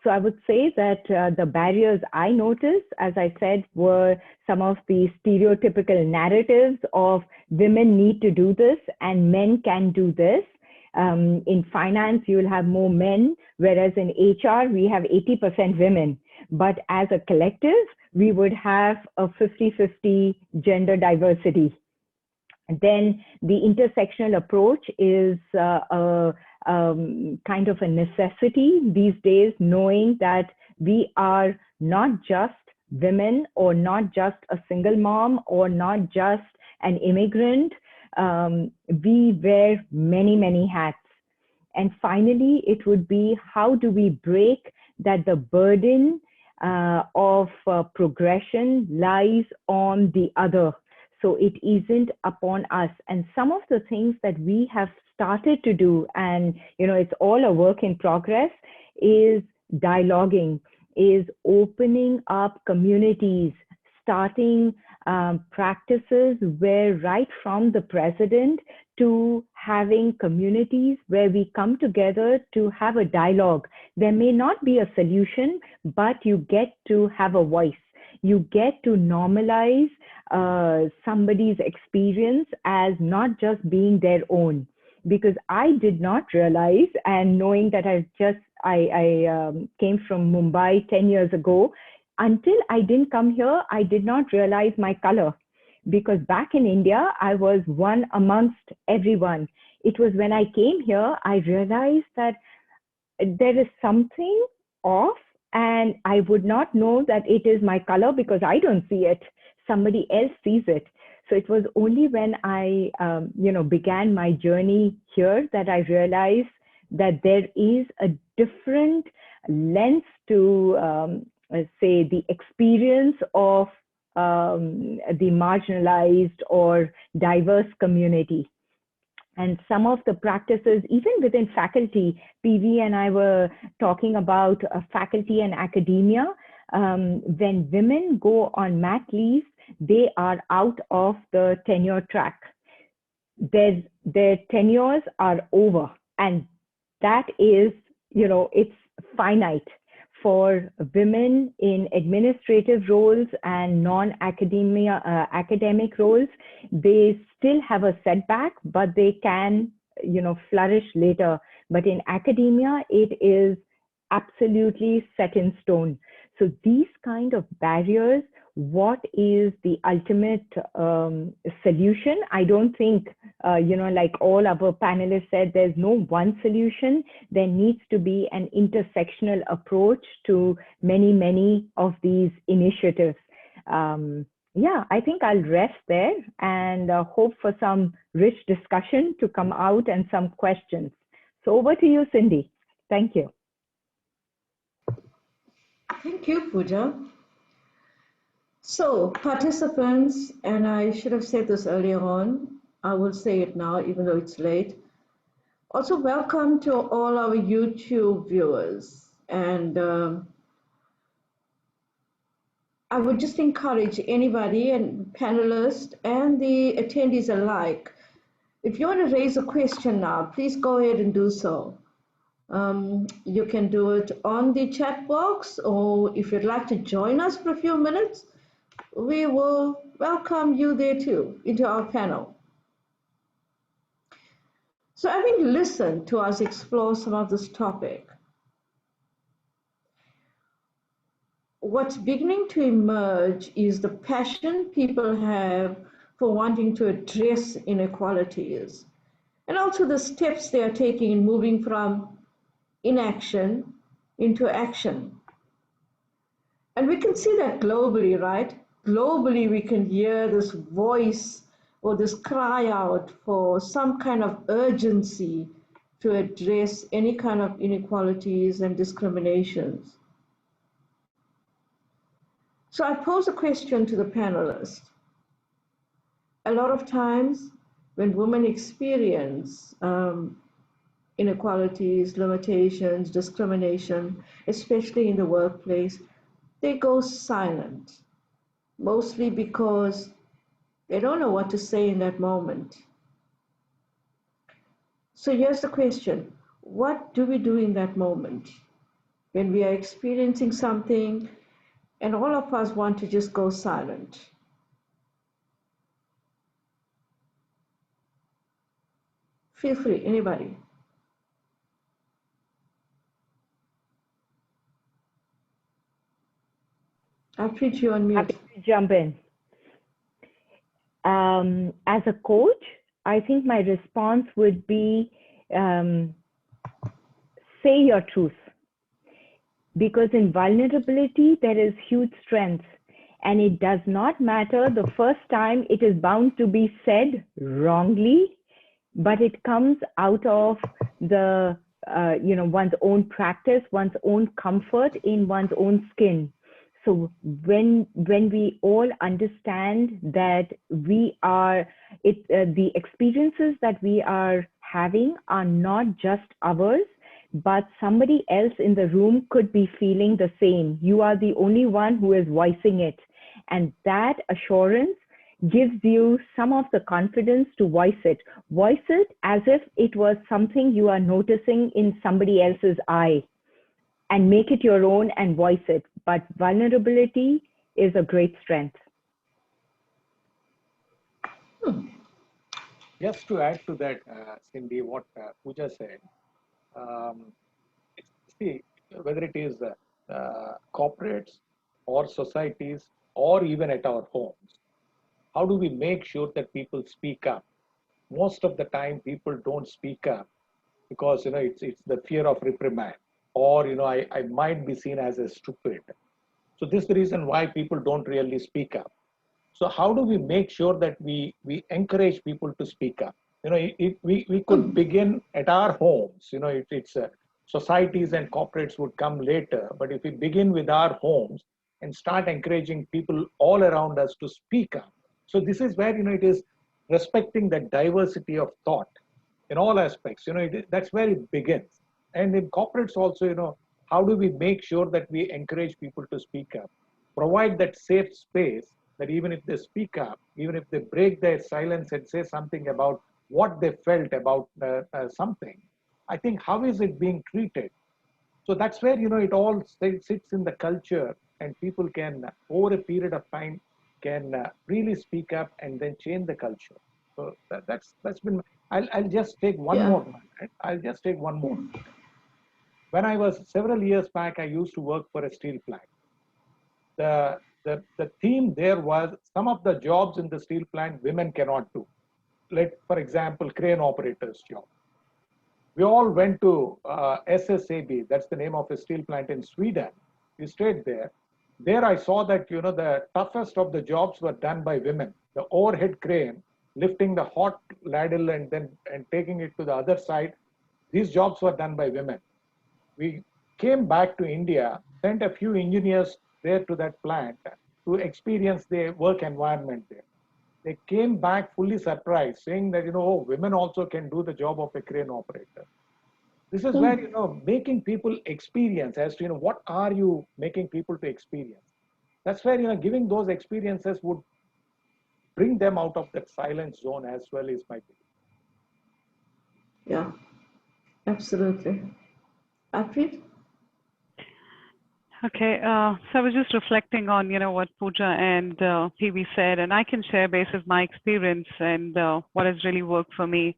So I would say that the barriers I noticed, as I said, were some of the stereotypical narratives of women need to do this and men can do this. In finance, you will have more men, whereas in HR, we have 80% women. But as a collective, we would have a 50-50 gender diversity. Then the intersectional approach is kind of a necessity these days, knowing that we are not just women or not just a single mom or not just an immigrant. We wear many, many hats. And finally, it would be how do we break that the burden of progression lies on the other. So it isn't upon us. And some of the things that we have started to do, and it's all a work in progress, is dialoguing, is opening up communities, starting practices where right from the president to having communities where we come together to have a dialogue. There may not be a solution, but you get to have a voice. You get to normalize somebody's experience as not just being their own. Because I did not realize, and knowing that I came from Mumbai 10 years ago, until I didn't come here, I did not realize my color. Because back in India, I was one amongst everyone. It was when I came here, I realized that there is something off, and I would not know that it is my color because I don't see it. Somebody else sees it. So it was only when I, began my journey here that I realized that there is a different lens to, say, the experience of the marginalized or diverse community. And some of the practices, even within faculty, PV and I were talking about faculty and academia. When women go on mat leave, they are out of the tenure track. Their tenures are over, and that is, it's finite. For women in administrative roles and non-academic roles, they still have a setback, but they can, flourish later. But in academia, it is absolutely set in stone. So these kind of barriers, what is the ultimate solution? I don't think like all our panelists said, there's no one solution. There needs to be an intersectional approach to many, many of these initiatives. Yeah, I think I'll rest there and hope for some rich discussion to come out and some questions. So over to you, Cindy. Thank you. Thank you, Pooja. So, participants, and I should have said this earlier on, I will say it now, even though it's late. Also, welcome to all our YouTube viewers. And I would just encourage anybody and panelists and the attendees alike, if you want to raise a question now, please go ahead and do so. You can do it on the chat box, or if you'd like to join us for a few minutes, we will welcome you there too, into our panel. So having listened to us explore some of this topic, what's beginning to emerge is the passion people have for wanting to address inequalities, and also the steps they are taking in moving from inaction into action. And we can see that globally, right? Globally, we can hear this voice or this cry out for some kind of urgency to address any kind of inequalities and discriminations. So I pose a question to the panelists. A lot of times when women experience inequalities, limitations, discrimination, especially in the workplace, they go silent, mostly because they don't know what to say in that moment. So here's the question: what do we do in that moment when we are experiencing something and all of us want to just go silent? Feel free, anybody. I'll put you on mute. Happy to jump in. As a coach, I think my response would be say your truth. Because in vulnerability, there is huge strength. And it does not matter the first time, it is bound to be said wrongly, but it comes out of the, one's own practice, one's own comfort in one's own skin. So when we all understand that we are, the experiences that we are having are not just ours, but somebody else in the room could be feeling the same. You are the only one who is voicing it. And that assurance gives you some of the confidence to voice it. Voice it as if it was something you are noticing in somebody else's eye, and make it your own and voice it. But vulnerability is a great strength. Just to add to that, Cindy, what Pooja said, see, whether it is corporates or societies or even at our homes, how do we make sure that people speak up? Most of the time, people don't speak up because it's the fear of reprimand, or I might be seen as a stupid. So this is the reason why people don't really speak up. So how do we make sure that we encourage people to speak up? If we could begin at our homes. If it's societies and corporates would come later, but if we begin with our homes and start encouraging people all around us to speak up. So this is where it is respecting the diversity of thought in all aspects. That's where it begins. And in corporates also, how do we make sure that we encourage people to speak up, provide that safe space that even if they speak up, even if they break their silence and say something about what they felt about something, I think how is it being treated? So that's where it all sits in the culture, and people can over a period of time can really speak up and then change the culture. So that's been. I'll just take one more. Right? I'll just take one more. When I was several years back, I used to work for a steel plant. The theme there was some of the jobs in the steel plant women cannot do. for example, crane operators job. We all went to SSAB, that's the name of a steel plant in Sweden. We stayed there. There I saw that, the toughest of the jobs were done by women. The overhead crane, lifting the hot ladle and taking it to the other side, these jobs were done by women. We came back to India, sent a few engineers there to that plant to experience the work environment there. They came back fully surprised, saying that, women also can do the job of a crane operator. This is where, making people experience as to, what are you making people to experience? That's where, giving those experiences would bring them out of that silent zone as well, is my belief. Yeah, absolutely. Aprit? Okay, so I was just reflecting on, what Pooja and PB said, and I can share basis my experience and what has really worked for me.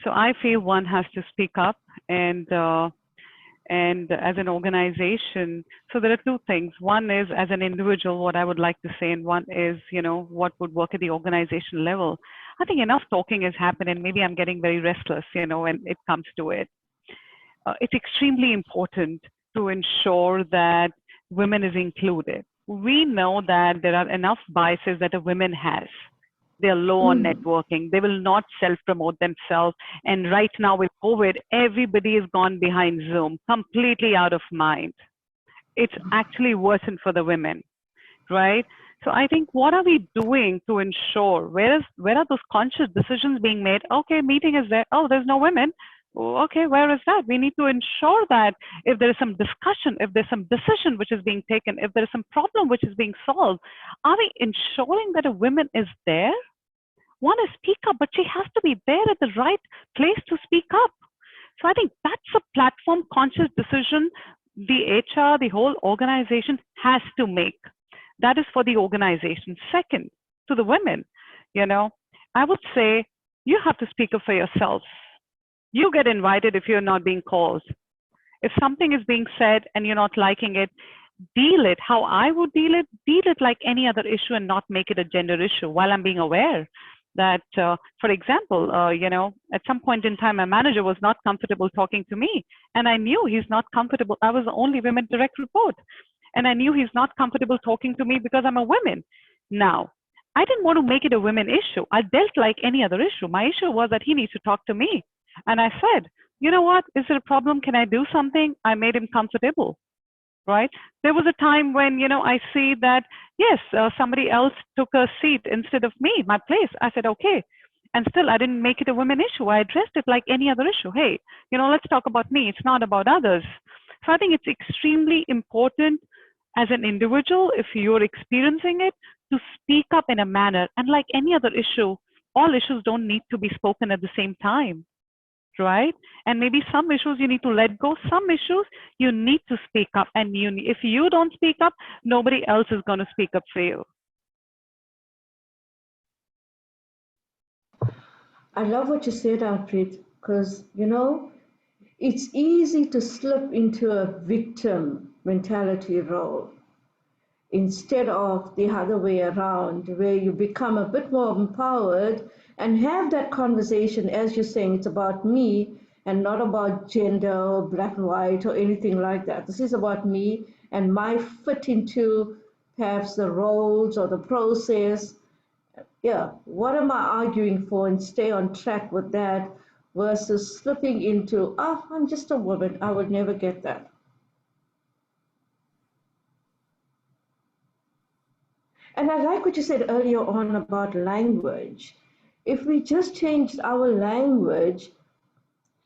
So I feel one has to speak up, and as an organization. So there are two things. One is as an individual, what I would like to say, and one is, what would work at the organization level. I think enough talking has happened, and maybe I'm getting very restless, when it comes to it. It's extremely important to ensure that women is included. We know that there are enough biases that a woman has. They're low on networking. They will not self-promote themselves. And right now with COVID, everybody has gone behind Zoom, completely out of mind. It's actually worsened for the women, right? So I think, what are we doing to ensure, where are those conscious decisions being made? Okay, meeting is there. Oh, there's no women. Okay, where is that? We need to ensure that if there is some discussion, if there's some decision which is being taken, if there is some problem which is being solved, are we ensuring that a woman is there? One is speak up, but she has to be there at the right place to speak up. So I think that's a platform conscious decision the HR, the whole organization has to make. That is for the organization. Second, to the women, I would say you have to speak up for yourselves. You get invited if you're not being called. If something is being said and you're not liking it, deal it. How I would deal it like any other issue and not make it a gender issue, while I'm being aware that, for example, at some point in time, my manager was not comfortable talking to me, and I knew he's not comfortable. I was the only women direct report, and I knew he's not comfortable talking to me because I'm a woman. Now, I didn't want to make it a women issue. I dealt like any other issue. My issue was that he needs to talk to me. And I said, you know what, is there a problem? Can I do something? I made him comfortable, right? There was a time when, I see that, yes, somebody else took a seat instead of me, my place. I said, okay. And still, I didn't make it a women issue. I addressed it like any other issue. Hey, let's talk about me. It's not about others. So I think it's extremely important as an individual, if you're experiencing it, to speak up in a manner. And like any other issue, all issues don't need to be spoken at the same time, right? And maybe some issues you need to let go. Some issues you need to speak up. And if you don't speak up, nobody else is going to speak up for you. I love what you said, Alfred, because, it's easy to slip into a victim mentality role instead of the other way around, where you become a bit more empowered and have that conversation. As you're saying, it's about me and not about gender or black and white or anything like that. This is about me and my fit into perhaps the roles or the process. Yeah, what am I arguing for, and stay on track with that versus slipping into, I'm just a woman, I would never get that. And I like what you said earlier on about language. If we just changed our language,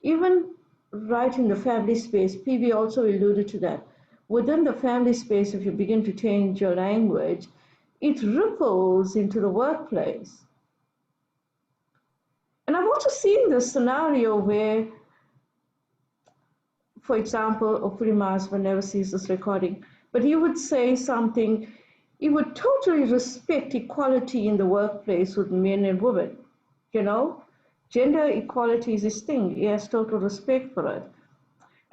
even right in the family space, PB also alluded to that. Within the family space, if you begin to change your language, it ripples into the workplace. And I've also seen this scenario where, for example, Opuri husband never sees this recording, but he would say something, he would totally respect equality in the workplace with men and women. Gender equality is his thing. He has total respect for it.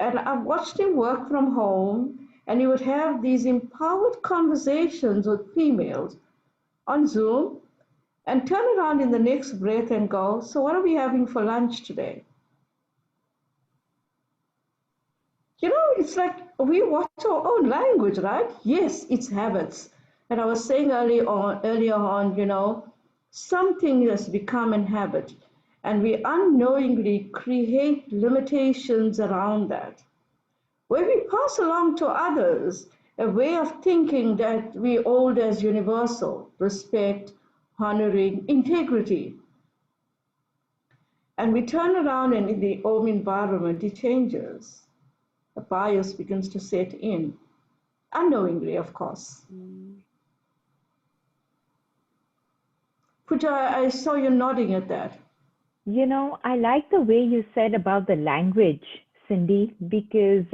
And I've watched him work from home, and he would have these empowered conversations with females on Zoom, and turn around in the next breath and go, so what are we having for lunch today? You know, it's like we watch our own language, right? Yes, it's habits. And I was saying earlier on, you know, something has become a habit, and we unknowingly create limitations around that, where we pass along to others a way of thinking that we hold as universal: respect, honoring, integrity. And we turn around, and in the home environment, it changes. A bias begins to set in, unknowingly, of course. Pooja, I saw you nodding at that. You know, I like the way you said about the language, Cindy, because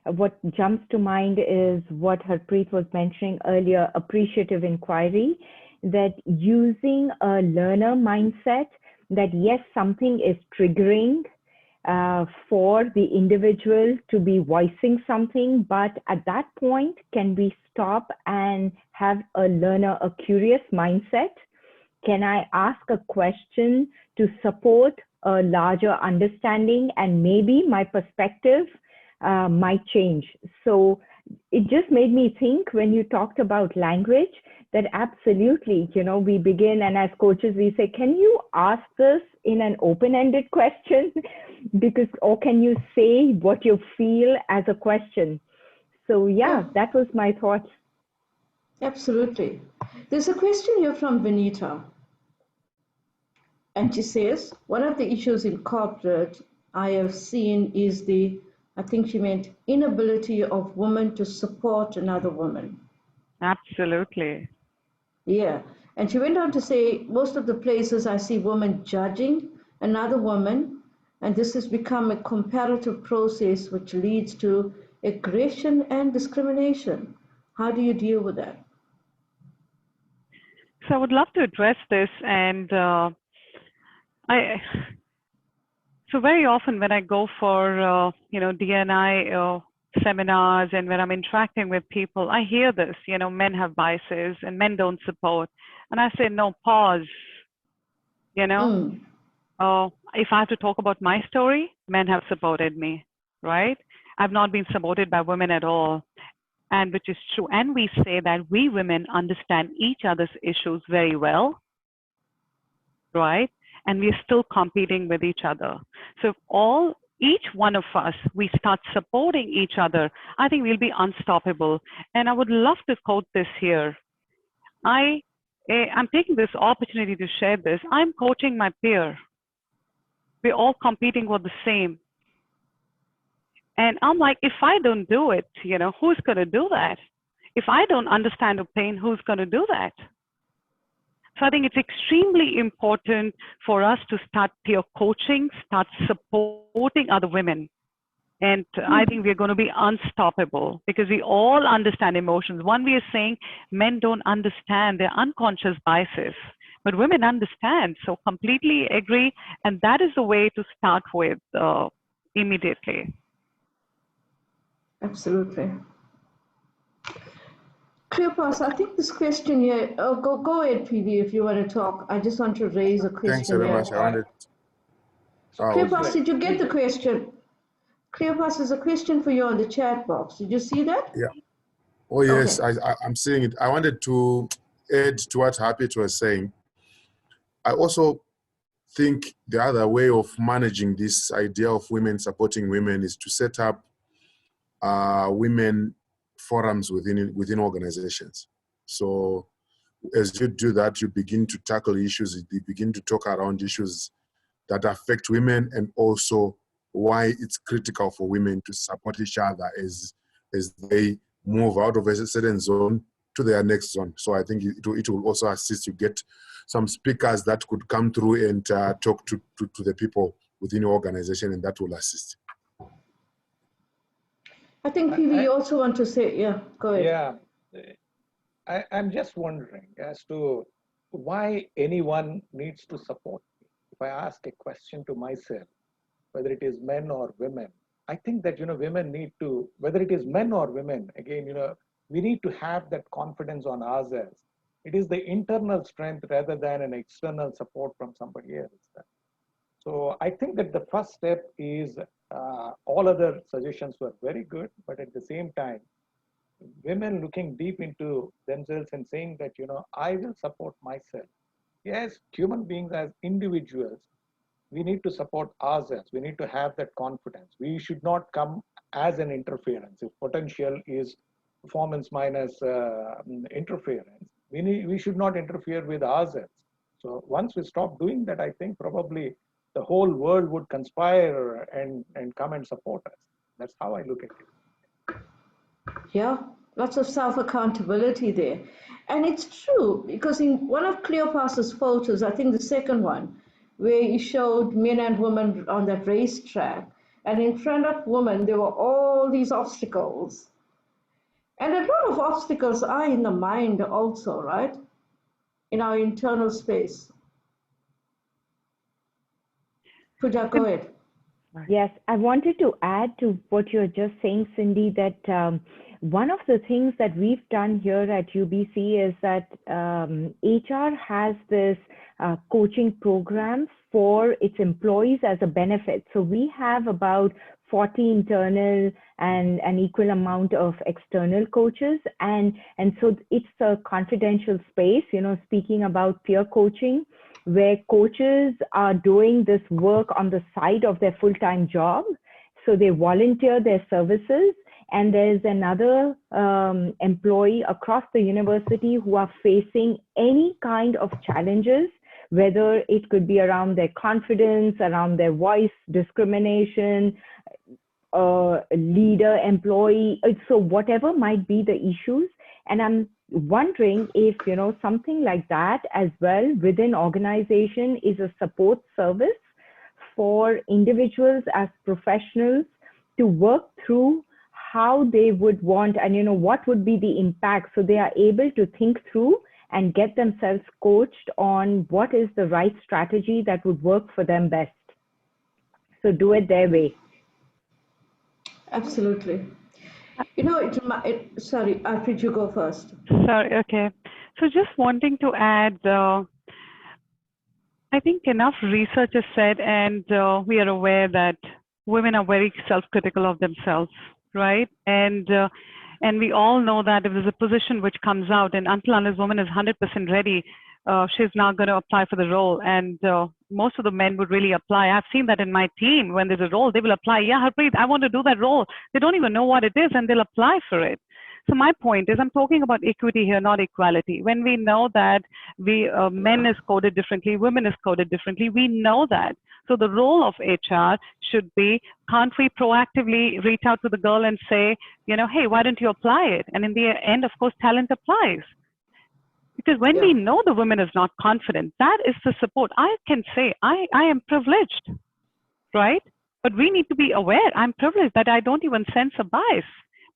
what jumps to mind is what Harpreet was mentioning earlier, appreciative inquiry, that using a learner mindset, that yes, something is triggering for the individual to be voicing something, but at that point, can we stop and have a learner, a curious mindset? Can I ask a question to support a larger understanding, and maybe my perspective might change? So it just made me think when you talked about language that absolutely, you know, we begin, and as coaches, we say, can you ask this in an open-ended question? Because, or can you say what you feel as a question? So yeah, that was my thought. Absolutely. There's a question here from Vinita. And she says, one of the issues in corporate I have seen is the, I think she meant, inability of women to support another woman. Absolutely. Yeah. And she went on to say, most of the places I see women judging another woman, and this has become a comparative process which leads to aggression and discrimination. How do you deal with that? So I would love to address this, and so very often when I go for DNI seminars, and when I'm interacting with people, I hear this, men have biases and men don't support, and I say, no, pause. If I have to talk about my story, men have supported me, right? I've not been supported by women at all, and which is true. And we say that we women understand each other's issues very well, right? And we're still competing with each other. So if each one of us, we start supporting each other, I think we'll be unstoppable. And I would love to quote this here. I'm taking this opportunity to share this. I'm coaching my peer. We're all competing for the same. And I'm like, if I don't do it, who's going to do that? If I don't understand the pain, who's going to do that? So I think it's extremely important for us to start peer coaching, start supporting other women. And I think we're going to be unstoppable because we all understand emotions. One, we are saying men don't understand their unconscious biases, but women understand. So completely agree. And that is the way to start with immediately. Absolutely. Cleopas, I think this question here, go ahead, PV, if you want to talk. I just want to raise a question. Thanks very much. I wanted. Cleopas, did you get the question? Cleopas, there's a question for you on the chat box. Did you see that? Yeah. Oh, yes, Okay. I'm seeing it. I wanted to add to what Harpreet was saying. I also think the other way of managing this idea of women supporting women is to set up women forums within organizations. So as you do that, you begin to tackle issues, you begin to talk around issues that affect women, and also why it's critical for women to support each other as they move out of a certain zone to their next zone. So I think it will also assist you get some speakers that could come through and talk to the people within your organization, and that will assist. I think PV, you also want to say, yeah, go ahead. Yeah, I'm just wondering as to why anyone needs to support me. If I ask a question to myself, whether it is men or women, I think that, women need to, whether it is men or women, again, we need to have that confidence on ourselves It is the internal strength rather than an external support from somebody else. So I think that the first step is all other suggestions were very good, but at the same time, women looking deep into themselves and saying that, I will support myself. Yes, human beings as individuals, we need to support ourselves. We need to have that confidence. We should not come as an interference. If potential is performance minus interference, we should not interfere with ourselves. So once we stop doing that, I think probably the whole world would conspire and come and support us. That's how I look at it. Yeah, lots of self-accountability there. And it's true, because in one of Cleopatra's photos, I think the second one, where he showed men and women on that racetrack, and in front of women, there were all these obstacles. And a lot of obstacles are in the mind also, right? In our internal space. Pooja, go ahead. Yes, I wanted to add to what you're just saying, Cindy, that one of the things that we've done here at UBC is that HR has this coaching program for its employees as a benefit. So we have about 40 internal and an equal amount of external coaches. And so it's a confidential space, speaking about peer coaching, where coaches are doing this work on the side of their full-time job. So they volunteer their services, and there's another employee across the university who are facing any kind of challenges, whether it could be around their confidence, around their voice discrimination, leader, employee, so whatever might be the issues. And I'm wondering if, something like that as well within organization is a support service for individuals as professionals to work through how they would want and, what would be the impact, so they are able to think through and get themselves coached on what is the right strategy that would work for them best. So do it their way. Absolutely. Sorry, Alfred, you go first. Sorry, okay. So just wanting to add, I think enough research is said, and we are aware that women are very self-critical of themselves, right? And we all know that if there's a position which comes out, and until unless woman is 100% ready, she's not going to apply for the role. And most of the men would really apply. I've seen that in my team. When there's a role, they will apply. Yeah, Harpreet, I want to do that role. They don't even know what it is, and they'll apply for it. So my point is, I'm talking about equity here, not equality. When we know that men is coded differently, women is coded differently, we know that. So the role of HR should be, can't we proactively reach out to the girl and say, hey, why don't you apply it? And in the end, of course, talent applies. Because when we know the woman is not confident, that is the support. I can say, I am privileged, right? But we need to be aware, I'm privileged, that I don't even sense a bias.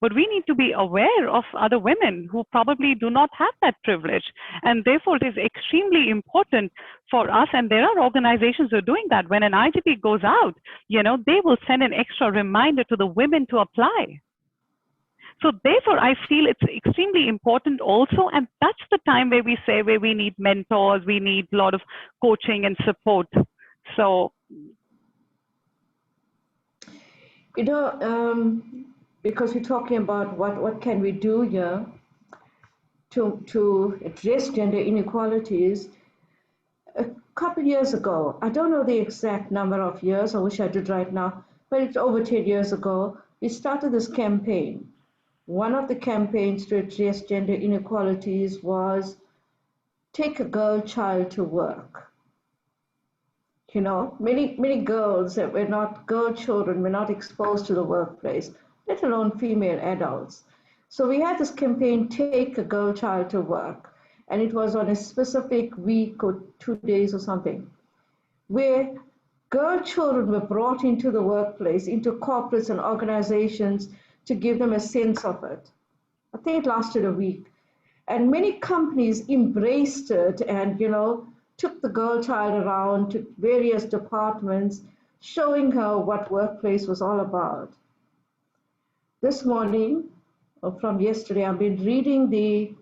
But we need to be aware of other women who probably do not have that privilege. And therefore, it is extremely important for us, and there are organizations who are doing that. When an IGP goes out, they will send an extra reminder to the women to apply. So therefore, I feel it's extremely important also, and that's the time where we say where we need mentors, we need a lot of coaching and support. So, because we're talking about what can we do here to address gender inequalities. A couple years ago, I don't know the exact number of years, I wish I did right now, but it's over 10 years ago, we started this campaign. One of the campaigns to address gender inequalities was take a girl child to work. Many girls that were not girl children were not exposed to the workplace, let alone female adults. So we had this campaign, take a girl child to work, and it was on a specific week or 2 days or something, where girl children were brought into the workplace, into corporates and organizations to give them a sense of it. I think it lasted a week. And many companies embraced it and, took the girl child around to various departments, showing her what workplace was all about. This morning, or from yesterday, I've been reading the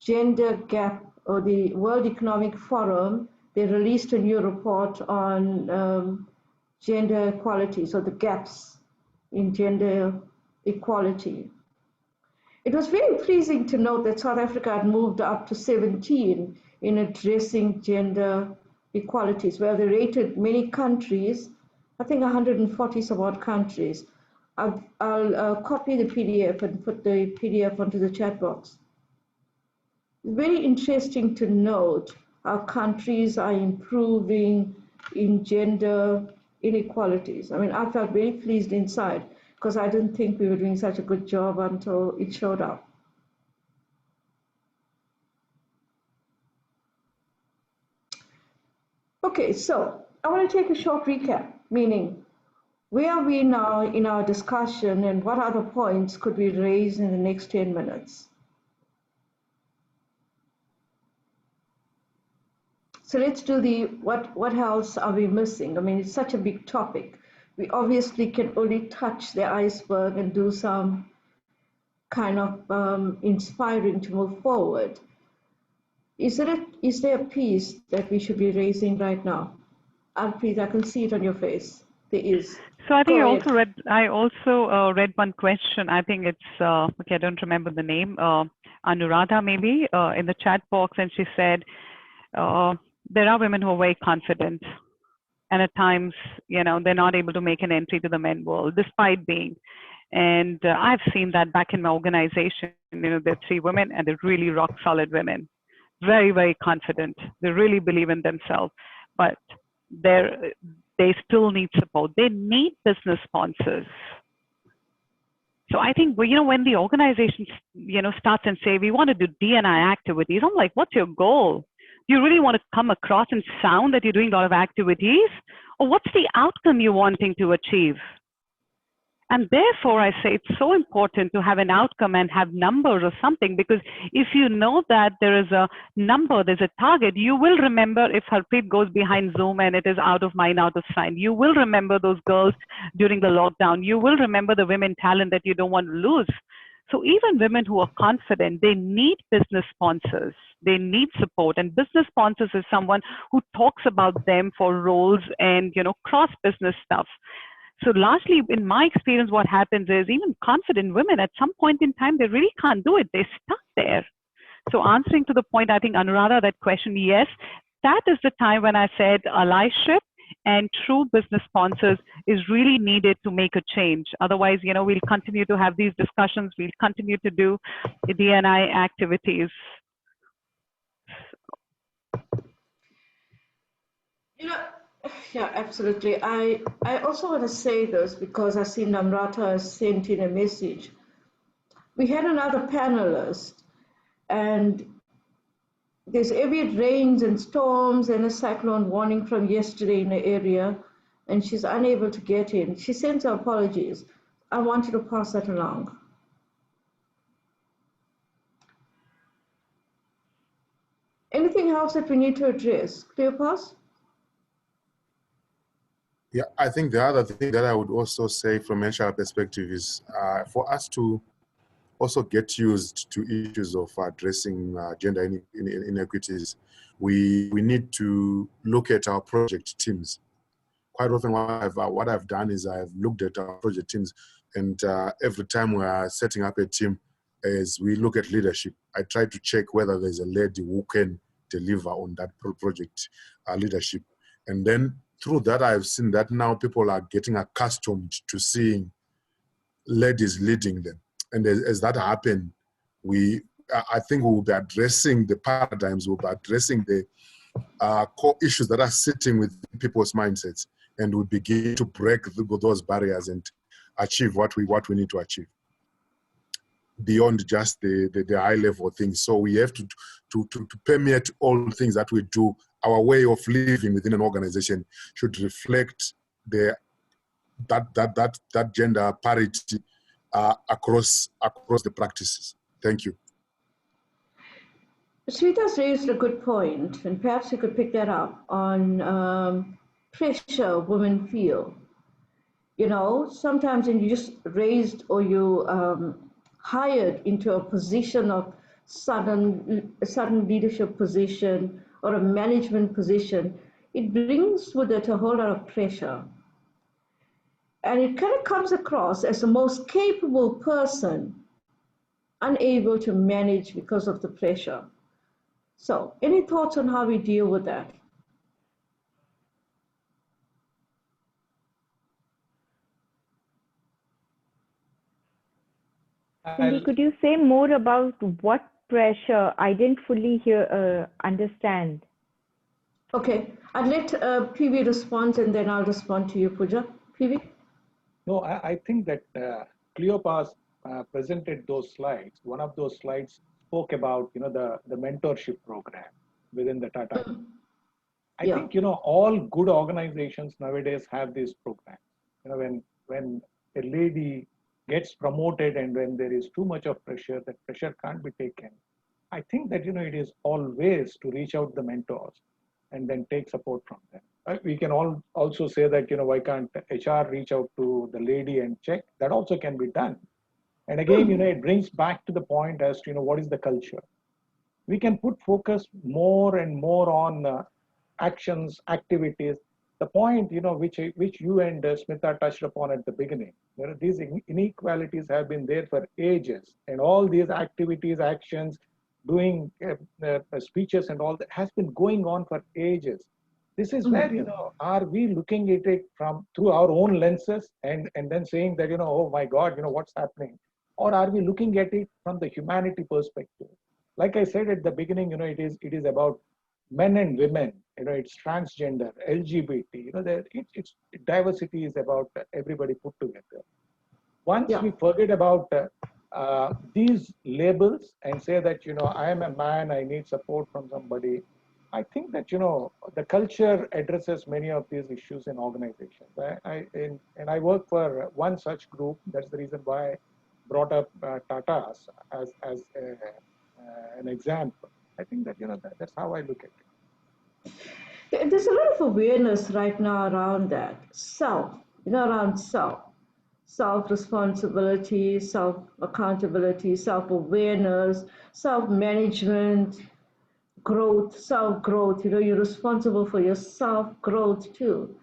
gender gap, or the World Economic Forum, they released a new report on gender equality, so the gaps in gender equality. It was very pleasing to note that South Africa had moved up to 17 in addressing gender equalities, where they rated many countries, I think 140 some odd countries. I'll copy the PDF and put the PDF onto the chat box. It's very interesting to note how countries are improving in gender inequalities. I mean, I felt very pleased inside because I didn't think we were doing such a good job until it showed up. Okay, so I want to take a short recap, meaning where are we now in our discussion and what other points could we raise in the next 10 minutes? So let's do the what else are we missing? I mean, it's such a big topic. We obviously can only touch the iceberg and do some kind of inspiring to move forward. Is there a piece that we should be raising right now? Alpreet, I can see it on your face. There is. So I think Go I also read one question. I think it's okay. I don't remember the name. Anuradha maybe in the chat box, and she said there are women who are very confident, and at times, you know, they're not able to make an entry to the men world despite being. And I've seen that back in my organization. You know, there are 3 women, and they're really rock solid women, very, very confident. They really believe in themselves, but they still need support. They need business sponsors. So I think, you know, when the organization, you know, starts and say, we want to do D&I activities, I'm like, what's your goal? Do you really want to come across and sound that you're doing a lot of activities? Or what's the outcome you're wanting to achieve? And therefore, I say it's so important to have an outcome and have numbers or something, because if you know that there is a number, there's a target, you will remember if Harpreet goes behind Zoom and it is out of mind, out of sight. You will remember those girls during the lockdown. You will remember the women talent that you don't want to lose. So even women who are confident, they need business sponsors. They need support. And business sponsors is someone who talks about them for roles and, you know, cross-business stuff. So largely, in my experience, what happens is even confident women, at some point in time, they really can't do it. They're stuck there. So answering to the point, I think, Anuradha, that question, yes, that is the time when I said allyship and true business sponsors is really needed to make a change. Otherwise, you know, we'll continue to have these discussions. We'll continue to do D&I activities. You know, yeah, absolutely. I also want to say this because I see Namrata has sent in a message. We had another panelist, and there's heavy rains and storms and a cyclone warning from yesterday in the area, and she's unable to get in. She sends her apologies. I want you to pass that along. Anything else that we need to address? Cleopas? Yeah, I think the other thing that I would also say from an HR perspective is for us to also get used to issues of addressing gender inequities, we need to look at our project teams. Quite often what I've done is I've looked at our project teams, and every time we are setting up a team, as we look at leadership, I try to check whether there's a lady who can deliver on that project leadership. And then through that, I've seen that now people are getting accustomed to seeing ladies leading them. And as that happens, I think we will be addressing the paradigms, we'll be addressing the core issues that are sitting with people's mindsets, and we begin to break those barriers and achieve what we need to achieve beyond just the high level things. So we have to permeate all things that we do. Our way of living within an organization should reflect that gender parity across the practices. Thank you. Srita's raised a good point, and perhaps you could pick that up on pressure women feel. You know, sometimes when you just raised or you hired into a position of sudden leadership position or a management position, it brings with it a whole lot of pressure. And it kind of comes across as the most capable person unable to manage because of the pressure. So, any thoughts on how we deal with that? Cindy, could you say more about what pressure? I didn't fully understand. Okay, I'd let PV respond and then I'll respond to you, Pooja. PV? No, I think that Cleopas presented those slides. One of those slides spoke about, the mentorship program within the Tata. I think, all good organizations nowadays have these programs. When a lady gets promoted and when there is too much of pressure, that pressure can't be taken. I think that, it is always to reach out the mentors and then take support from them. We can also say that, why can't HR reach out to the lady and check? That also can be done. And again, it brings back to the point as to, what is the culture? We can put focus more and more on actions, activities. The point, which you and Smita touched upon at the beginning, these inequalities have been there for ages, and all these activities, actions, doing speeches and all that has been going on for ages. This is where, are we looking at it through our own lenses and then saying that, oh my God, what's happening? Or are we looking at it from the humanity perspective? Like I said at the beginning, it is about men and women, it's transgender, LGBT, it's diversity is about everybody put together. Once we forget about these labels and say that, I am a man, I need support from somebody, I think that, the culture addresses many of these issues in organizations. And I work for one such group. That's the reason why I brought up Tata's as an example. I think that, that's how I look at it. There's a lot of awareness right now around that. Around self-responsibility, self-accountability, self-awareness, self-management, growth, self-growth. You're responsible for your self-growth too.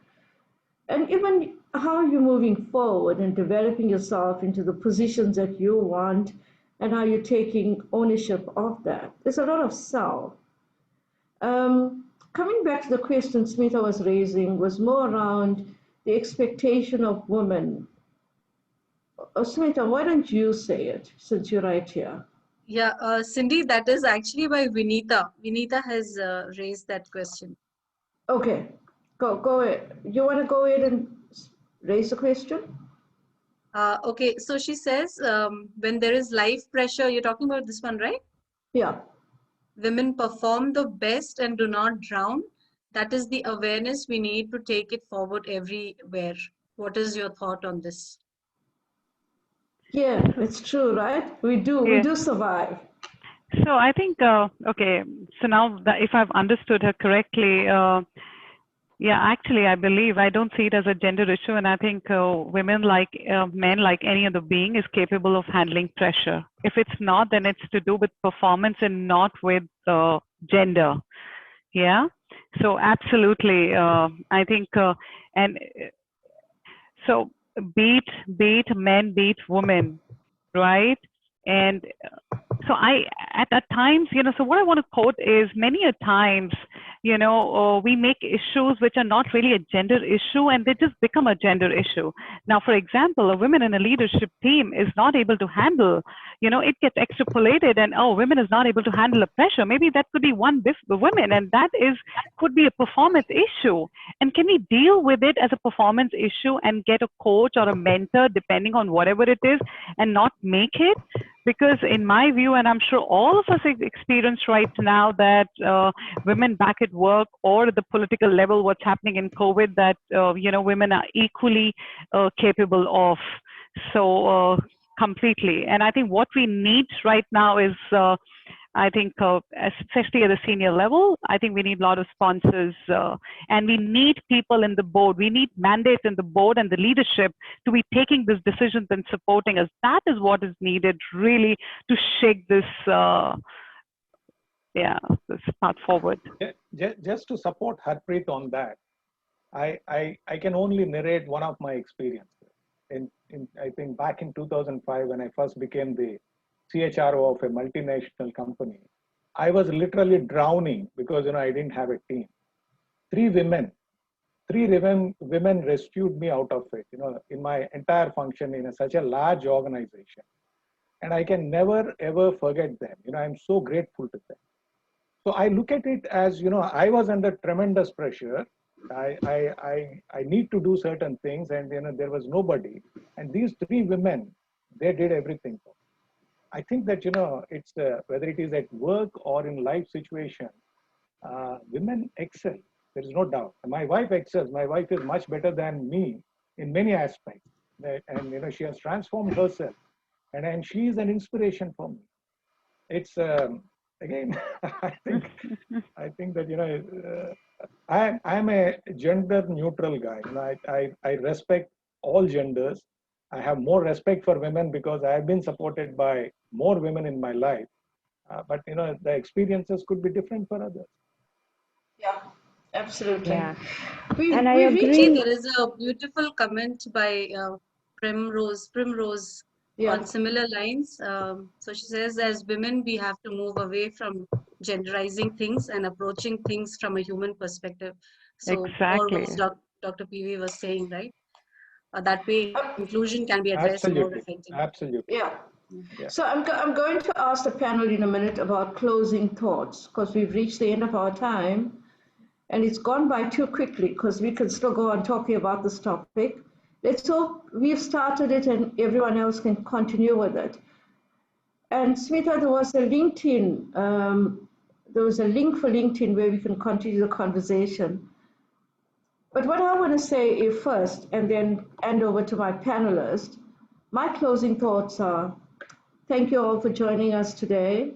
And even how you're moving forward and developing yourself into the positions that you want and how you're taking ownership of that. There's a lot of self. Coming back to the question Smita was raising was more around the expectation of women. Smita, why don't you say it since you're right here? Yeah, Cindy, that is actually by Vinita. Vinita has raised that question. Okay, go ahead. You want to go ahead and raise the question? Okay, so she says, when there is life pressure, you're talking about this one, right? Yeah. Women perform the best and do not drown. That is the awareness we need to take it forward everywhere. What is your thought on this? Yeah, it's true, right? We do survive. So I think, okay, so now that if I've understood her correctly, yeah, actually, I don't see it as a gender issue. And I think women like men, like any other being, is capable of handling pressure. If it's not, then it's to do with performance and not with gender. Yeah. So absolutely, I think, and so beat men, beat women, right? And so at times, so what I want to quote is many a times, we make issues which are not really a gender issue and they just become a gender issue. Now, for example, a woman in a leadership team is not able to handle, it gets extrapolated and, women is not able to handle the pressure. Maybe that could be one women and that could be a performance issue. And can we deal with it as a performance issue and get a coach or a mentor, depending on whatever it is, and not make it? Because in my view, and I'm sure all of us experience right now that women back at work or at the political level, what's happening in COVID, that, women are equally capable of. So completely. And I think what we need right now is I think, especially at the senior level, I think we need a lot of sponsors and we need people in the board. We need mandates in the board and the leadership to be taking these decisions and supporting us. That is what is needed really to shake this, this path forward. Just to support Harpreet on that, I can only narrate one of my experiences. I think back in 2005, when I first became the CHRO of a multinational company, I was literally drowning because I didn't have a team. Three women rescued me out of it. In my entire function in such a large organization, and I can never ever forget them. I'm so grateful to them. So I look at it as I was under tremendous pressure. I need to do certain things, and there was nobody, and these three women, they did everything for me. I think that it's whether it is at work or in life situation, women excel. There is no doubt. My wife excels. My wife is much better than me in many aspects, and she has transformed herself, and she is an inspiration for me. It's again, I think that I'm a gender neutral guy. I respect all genders. I have more respect for women because I have been supported by more women in my life. But the experiences could be different for others. Yeah, absolutely. Yeah. And I agree. Actually, there is a beautiful comment by Primrose on similar lines. So she says, as women, we have to move away from genderizing things and approaching things from a human perspective. So exactly. More Dr. PV was saying, right? That way, inclusion can be addressed more effectively. Absolutely. Yeah. So I'm going to ask the panel in a minute about closing thoughts, because we've reached the end of our time. And it's gone by too quickly because we can still go on talking about this topic. Let's hope we've started it and everyone else can continue with it. And Smita, there was a LinkedIn, there was a link for LinkedIn where we can continue the conversation. But what I want to say is first, and then hand over to my panelists, my closing thoughts are, thank you all for joining us today.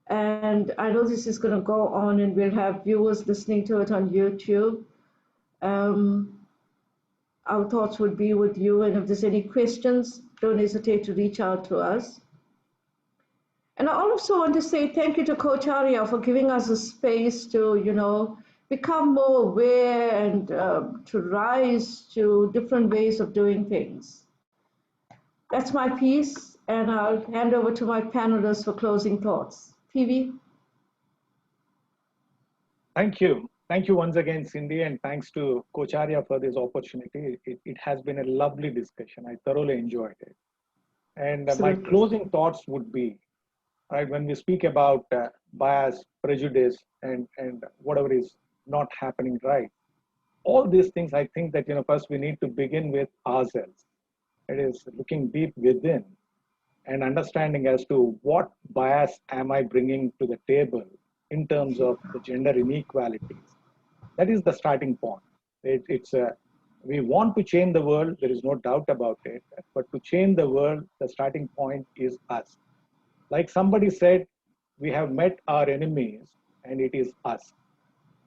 And I know this is going to go on and we'll have viewers listening to it on YouTube. Our thoughts would be with you, and if there's any questions, don't hesitate to reach out to us. And I also want to say thank you to Coach Arya for giving us a space to, become more aware and to rise to different ways of doing things. That's my piece, and I'll hand over to my panelists for closing thoughts. PV? Thank you. Thank you once again, Cindy, and thanks to Coach Arya for this opportunity. It has been a lovely discussion. I thoroughly enjoyed it. And my closing thoughts would be, right, when we speak about bias, prejudice, and whatever is not happening right, all these things, I think that, first we need to begin with ourselves. It is looking deep within and understanding as to what bias am I bringing to the table in terms of the gender inequalities. That is the starting point. We want to change the world, there is no doubt about it, but to change the world, the starting point is us. Like somebody said, we have met our enemies, and it is us.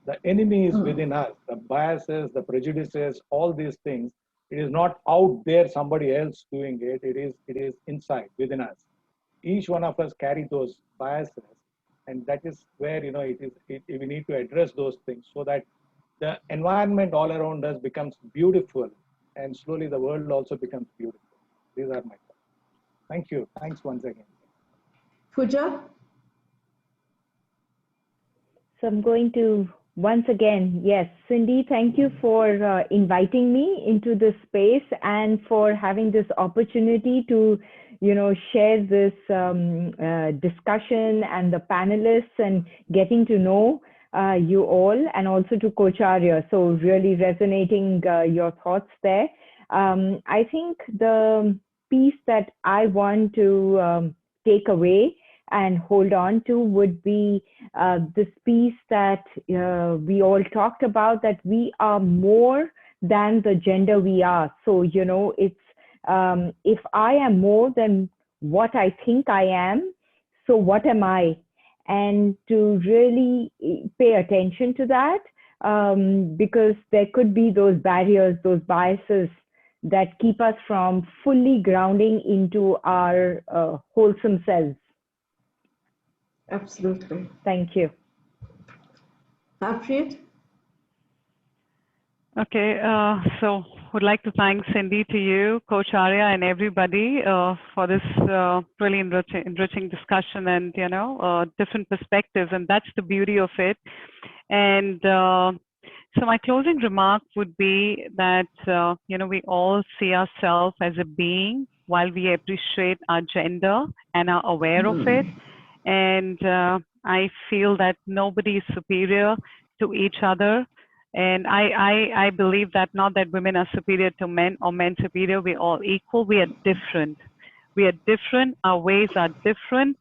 The enemy is within us, the biases, the prejudices, all these things. It is not out there, somebody else doing it. It is inside, within us. Each one of us carry those biases, and that is where we need to address those things so that the environment all around us becomes beautiful, and slowly the world also becomes beautiful. These are my thoughts. Thank you. Thanks once again. Pooja? So I'm going to once again, yes, Cindy, thank you for inviting me into this space and for having this opportunity to, share this discussion and the panelists and getting to know you all, and also to Coach Arya. So really resonating your thoughts there. I think the piece that I want to take away and hold on to would be this piece that we all talked about, that we are more than the gender we are. So, it's if I am more than what I think I am, so what am I? and to really pay attention to that, because there could be those barriers, those biases that keep us from fully grounding into our wholesome selves. Absolutely. Thank you. Harpreet? Okay, so would like to thank Cindy, to you, Coach Arya, and everybody for this really enriching discussion and, you know, different perspectives, and that's the beauty of it. And so my closing remark would be that, you know, we all see ourselves as a being while we appreciate our gender and are aware of it. And I feel that nobody is superior to each other. And I believe that not that women are superior to men or men superior, we're all equal. We are different. We are different. Our ways are different.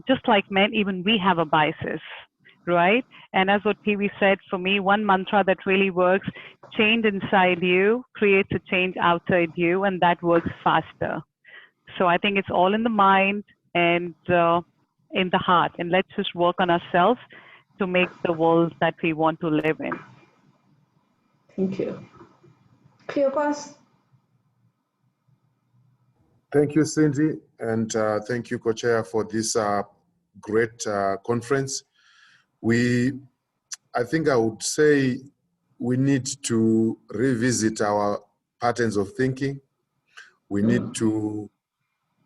Just like men, even we have a biases, right? And as what PV said, for me, one mantra that really works: change inside you creates a change outside you, and that works faster. So I think it's all in the mind and in the heart. And let's just work on ourselves to make the world that we want to live in. Thank you. Cleopas? Thank you, Cindy, and thank you, Co-Chair, for this great conference. I think I would say we need to revisit our patterns of thinking. We need to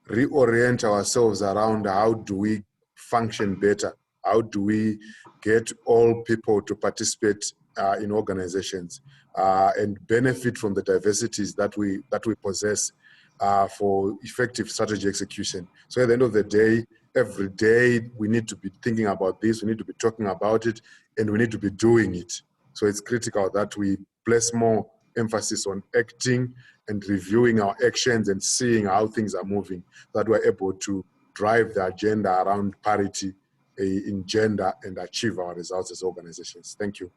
reorient ourselves around how do we function better? How do we get all people to participate in organizations and benefit from the diversities that we possess for effective strategy execution? So at the end of the day, every day we need to be thinking about this, we need to be talking about it, and we need to be doing it. So it's critical that we place more emphasis on acting and reviewing our actions and seeing how things are moving, so that we're able to drive the agenda around parity in gender and achieve our results as organizations. Thank you.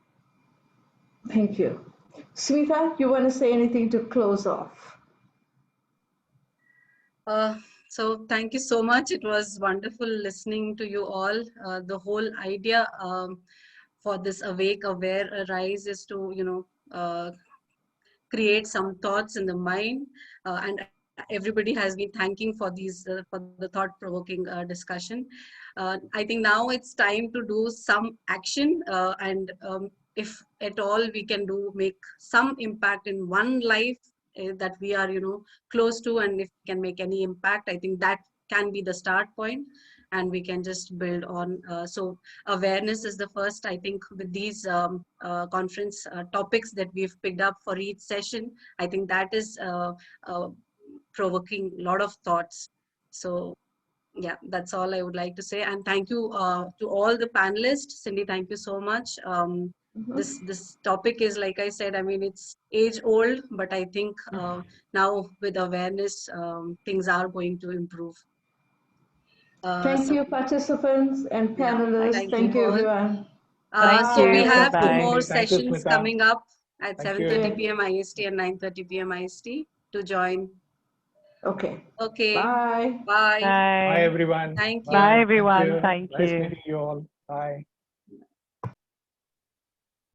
Thank you. Smita, you want to say anything to close off? So thank you so much. It was wonderful listening to you all. The whole idea for this Awake, Aware, Arise is to, you know, create some thoughts in the mind, and everybody has been thanking for these for the thought-provoking discussion. I think now it's time to do some action, and if at all we can make some impact in one life that we are, you know, close to, and if we can make any impact, I think that can be the start point, and we can just build on. So awareness is the first, I think, with these conference topics that we've picked up for each session. I think that is provoking a lot of thoughts. So yeah, that's all I would like to say. And thank you to all the panelists. Cindy, thank you so much. This topic is, like I said, I mean, it's age old, but I think now with awareness, things are going to improve. Thank you, participants and panelists. Yeah, thank you, everyone. So we have Bye-bye. 2 more Thank you, sessions Smita. coming up at Thank 7:30 you. p.m. IST and 9:30 p.m. IST to join. Okay. Okay. Bye. Bye. Bye, Bye. everyone. Thank you. Bye, everyone. Thank Thank you. Nice you. meeting you all. Bye.